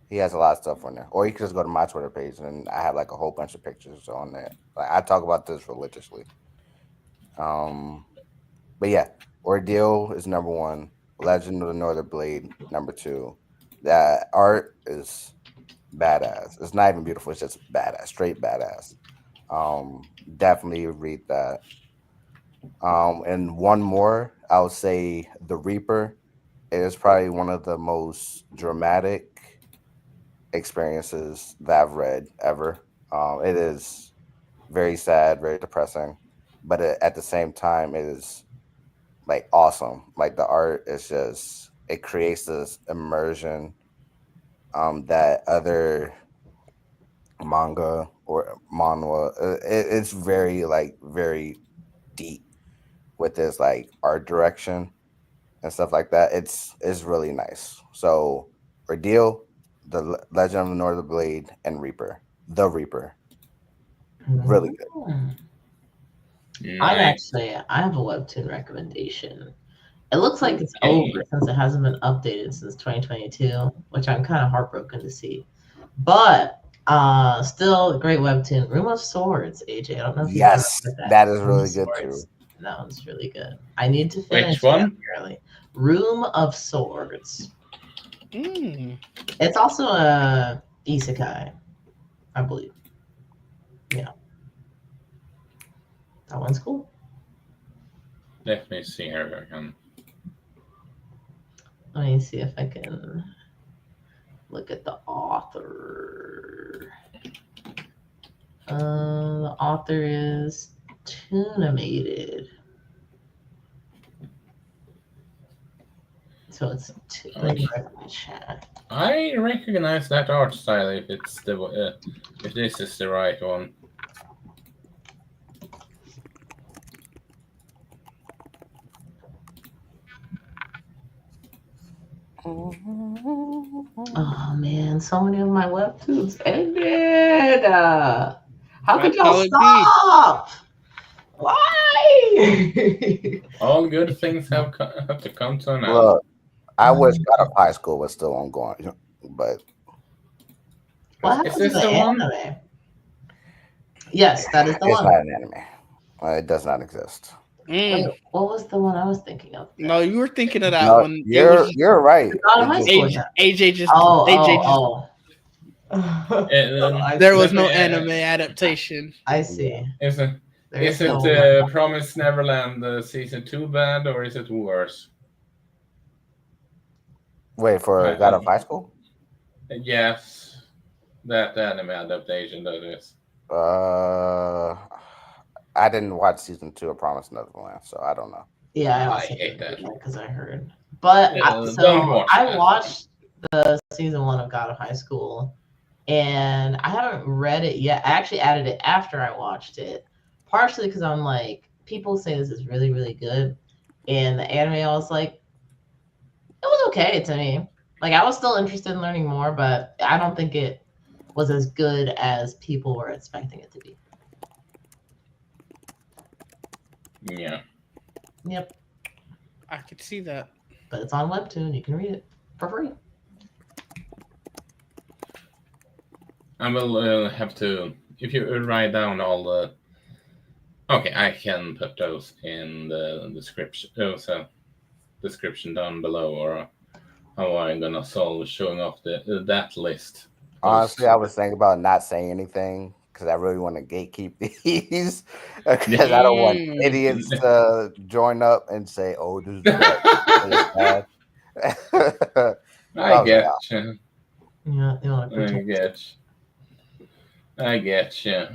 D: He has a lot of stuff on there. Or you can just go to my Twitter page and I have like a whole bunch of pictures on there. Like I talk about this religiously. But yeah, Ordeal is number one. Legend of the Northern Blade, number two. That art is badass. It's not even beautiful, it's just badass, straight badass. Definitely read that. And one more, I would say The Reaper. It is probably one of the most dramatic experiences that I've read ever. It is very sad, very depressing, but at the same time, it is like awesome. Like the art is just it creates this immersion that other manga or manhwa it's very like very deep with this like art direction and stuff like that. It's really nice. So Ordeal, the Legend of the Northern Blade, and Reaper, the Reaper, really good.
A: nice.
B: I have a webtoon recommendation. It looks like it's
A: Okay.
B: over since it hasn't been updated since 2022, which I'm kind of heartbroken to see. But still a great webtoon. Room of Swords, AJ. I don't know if you've
D: Yes,
B: heard of
D: that is
B: Room of
D: really good too.
B: Swords. That one's really good. I need to finish
A: Which one?
B: it apparently. Room of Swords.
C: Mm.
B: It's also a isekai, I believe. Yeah. That one's cool.
A: Let me see here again.
B: Let me see if I can look at the author. The author is Toonamated. So it's let me write in my chat.
A: I recognize that art style if it's if this is the right one.
B: Oh man, so many of my webtoons ended. How could
C: That's
B: y'all
C: how it be.
B: stop? Why?
A: All good things have to come to an end.
D: Look, I wish God of High School was still ongoing, but
B: What happened
A: Is
B: to
A: this
B: the
A: the one?
B: anime? Yes, that is the
D: it's
B: one.
D: not an anime. It does not exist.
B: Wait, what was the one I was thinking of?
C: No, you were thinking of that
D: No,
C: one. It was just
D: you're right.
B: God of High
D: It just-
B: School.
C: AJ just
B: Oh,
C: AJ just
B: oh.
C: there was
A: Let
C: no
A: me,
C: anime adaptation.
B: I see.
A: Is it
B: There's
A: is
B: no
A: it Promised Neverland season 2 bad or is it worse?
D: Wait for God of High School.
A: Yes, that anime adaptation that is.
D: I didn't watch season 2 of Promised Neverland, so I don't know.
B: Yeah, I
A: I
B: also
A: hate that.
B: because I heard. But
A: don't watch
B: I
A: that.
B: watched the season 1 of God of High School, and I haven't read it yet. I actually added it after I watched it, partially because I'm like, people say this is really, really good, and the anime, I was like, it was okay to me. Like, I was still interested in learning more, but I don't think it was as good as people were expecting it to be.
A: Yeah.
B: Yep.
C: I could see that.
B: But it's on Webtoon. You can read it for free.
A: I will have to, if you write down all the. Okay, I can put those in the description. Description down below, or how I'm gonna solve showing off that list.
D: Honestly, I was thinking about not saying anything because I really want to gatekeep these because I don't want idiots to join up and say, "Oh, this is bad."
A: I get you.
B: Yeah, you want to protect.
A: I get you.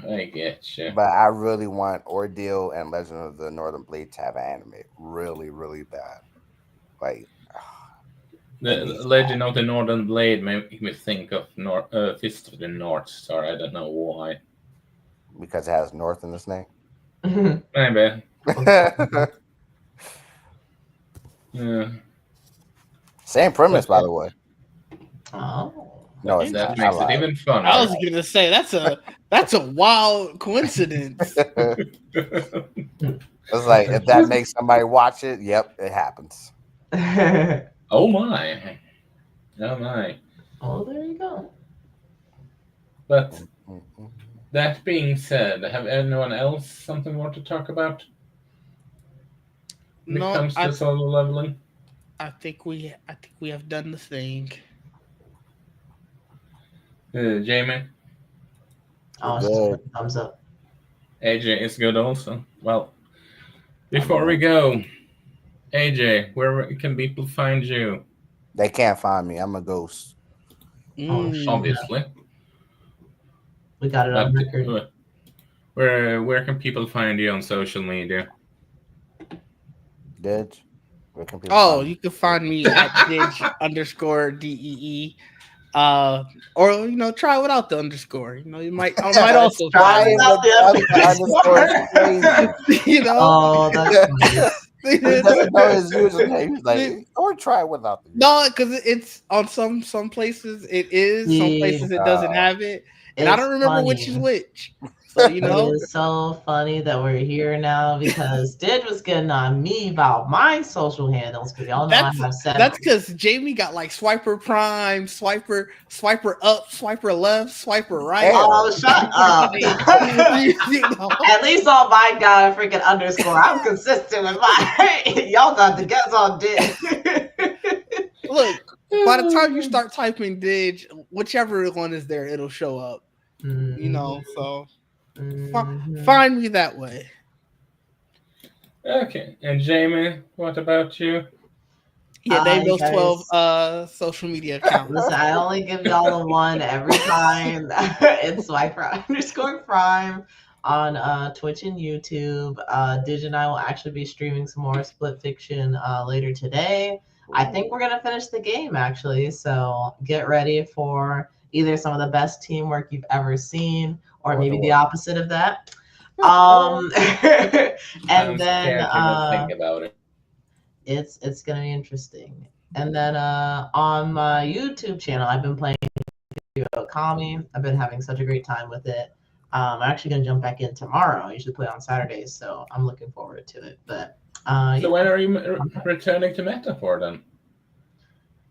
D: But I really want Ordeal and Legend of the Northern Blade to have an anime, really, really bad. Like
A: the Legend of the Northern Blade make me think of Fist of the North Star. I don't know why.
D: Because it has North in its name.
A: Maybe. Yeah.
D: Same premise, by the way.
B: Oh.
D: No, it's
A: that
D: not.
A: makes it even funner.
C: I was gonna say that's a wild coincidence.
D: It's like if that makes somebody watch it, yep, it happens.
A: Oh my.
B: Oh, there you go.
A: But that being said, have anyone else something more to talk about when it comes to solo leveling?
C: I think we have done the thing.
A: Jamie?
B: Oh, it's just thumbs up.
A: AJ is good also. Well, before we go, AJ, where can people find you?
D: They can't find me. I'm a ghost.
A: Obviously.
B: We got it on record.
A: Where can people find you on social media?
D: Didge? Where can people find
C: you can find me at Didge_DEE. Or try without the underscore. You might also
B: try without the underscore. Oh, that's funny.
D: He doesn't know his username. He's like, or try without the.
C: No, because it's on some places it is, some places it doesn't have it, and I don't remember which is which. So
B: it is so funny that we're here now because Did was getting on me about my social handles because y'all know I have 7.
C: That's because Jamie got like Swiper Prime, Swiper up, Swiper left, Swiper right.
B: Oh, shut up! At least on mine got a freaking underscore. I'm consistent with mine. Y'all got the guess on Did.
C: Look, by the time you start typing Didge, whichever one is there, it'll show up. So. Find me that way.
A: Okay, and Jamie, what about you?
C: Yeah, name those 12 social media accounts.
B: Listen, I only give y'all the one every time. It's Swiper_Prime on Twitch and YouTube. Didge and I will actually be streaming some more Split Fiction later today. I think we're gonna finish the game actually, so get ready for either some of the best teamwork you've ever seen, or maybe the opposite of that. And then
A: think about it.
B: It's gonna be interesting. And then on my YouTube channel, I've been playing Kami. I've been having such a great time with it. I'm actually gonna jump back in tomorrow. I usually play on Saturdays, so I'm looking forward to it. But
A: so when are you returning to Metaphor then?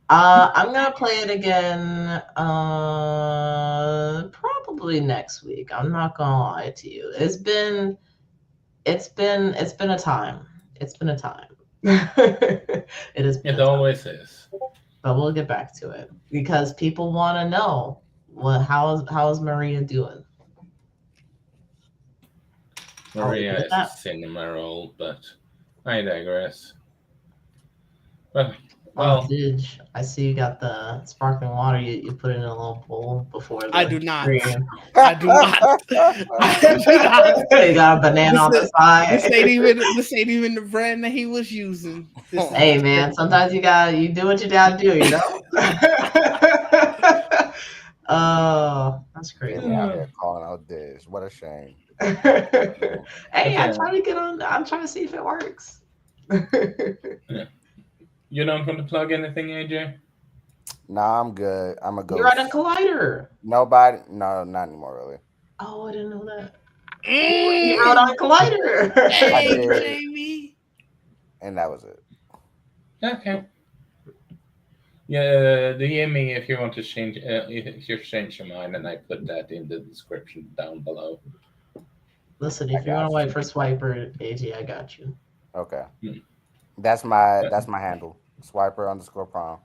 B: I'm gonna play it again probably next week. I'm not gonna lie to you. It's been a time. It's been a time. It
A: always is.
B: But we'll get back to it because people want to know how is Maria doing.
A: Maria is a cinema role, but I digress. Well,
B: Didge, I see you got the sparkling water. You put it in a little bowl before the
C: I do not.
B: stream.
C: I do not. I do not.
B: You got a banana on the side.
C: This ain't even the brand that he was using.
B: Hey man, sometimes you do what you gotta do, you know? Oh, that's crazy.
D: Jimmy out here calling out this. What a shame.
B: Hey, I
A: Okay.
B: try to get on. I'm trying to see if it works.
A: You don't want to plug anything, AJ?
D: Nah, I'm good. I'm a ghost.
B: You're on a collider.
D: Nobody. No, not anymore. Really.
B: Oh, I didn't know that. You rode on a collider.
C: Hey,
D: did.
C: Jamie.
D: And that was it.
A: Okay. Yeah, DM me if you want to change. If you change your mind, and I put that in the description down below.
B: Listen, if you want to wait for Swiper, AJ, I got you.
D: Okay.
A: Hmm.
D: That's my handle. Swiper_prom.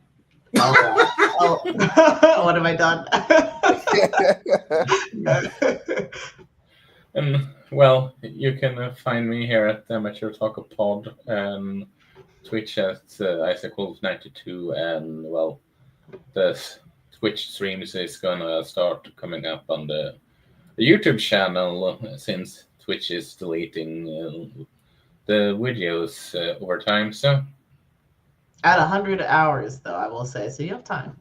B: Oh, what have I done?
A: And well, you can find me here at Amateur Otaku Pod and Twitch at IsaacWolf92, and well, the Twitch streams is gonna start coming up on the YouTube channel since Twitch is deleting the videos over time. So
B: At 100 hours, though, I will say, so you have time.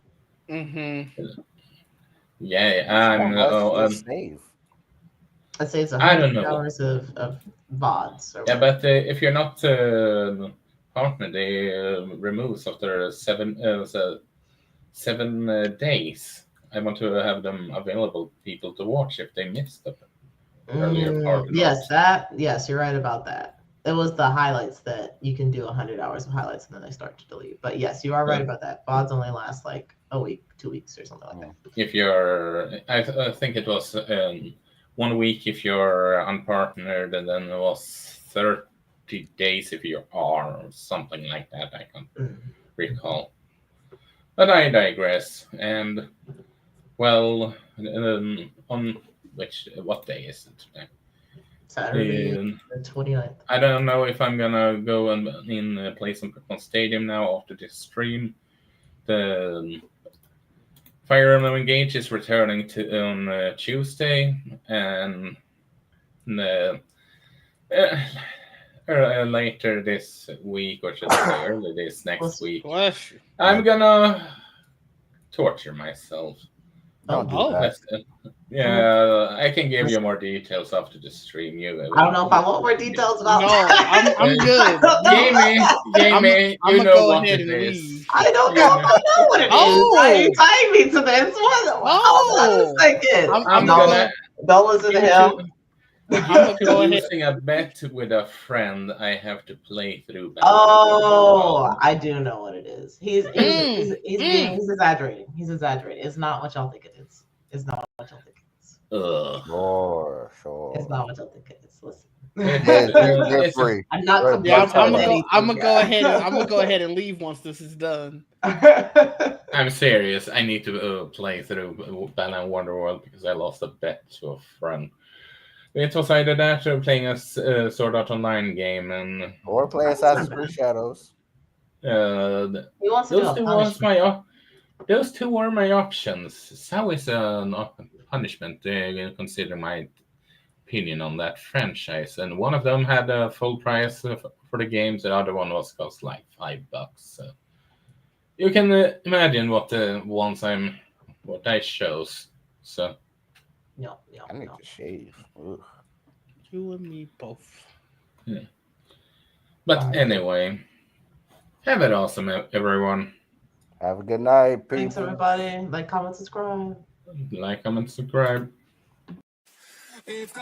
A: yeah,
D: Save.
B: I'd say it's
A: I don't
B: 100
A: know.
B: hours of VODs. Or
A: Yeah, but if you're not partner, they removes after 7 days. I want to have them available people to watch if they missed the earlier part.
B: Yes, you're right about that. It was the highlights that you can do 100 hours of highlights and then they start to delete. But yes, you are right about that. VODs only last like a week, 2 weeks, or something like that.
A: If you're, I think it was 1 week if you're unpartnered, and then it was 30 days if you are, or something like that. I can't recall. But I digress. And well, on what day is it today?
B: Saturday, the 29th.
A: I don't know if I'm gonna go and play some Pokemon Stadium now after this stream. The Fire Emblem Engage is returning on Tuesday, and later this week, or should I say early this next week,
C: Bless you.
A: I'm gonna torture myself.
D: Don't do that.
A: Yeah, I can give you more details after the stream.
B: I don't know if I want more details about
C: No,
B: that.
C: I'm good.
A: Jamie,
C: I'm
A: you
C: gonna
A: know
C: go
A: what
C: ahead
A: it
C: and
A: is.
C: leave.
B: I don't know if I know what it is.
C: Oh.
B: Why are you tying me to this? Hold on a second.
C: I'm
B: Don't listen to him.
C: gonna go ahead.
A: Using a bet with a friend, I have to play through.
B: Oh, I do know what it is. He's exaggerating. He's exaggerating. It's not what y'all think it is. It's not what y'all think it is.
D: Sure.
B: It's not what y'all think it is. Listen.
D: They're free.
B: I'm not.
C: Yeah,
B: supposed to
C: I'm gonna go
B: anything.
C: ahead. I'm gonna go ahead and leave once this is done.
A: I'm serious. I need to play through Balan Wonderworld because I lost a bet to a friend. It was either that or playing a Sword Art Online game, and
D: Or play Assassin's Creed Shadows.
B: He wants to do a punishment.
A: Those two were my options. So is a punishment, considering my opinion on that franchise. And one of them had a full price for the games. The other one was cost like $5. So you can imagine what I chose. So
B: No.
D: I need to shave. Ugh.
C: You and me both.
A: Yeah. But anyway, have it awesome, everyone.
D: Have a good night, people.
B: Thanks, everybody. Like, comment, subscribe.
A: Like, comment, subscribe.
E: If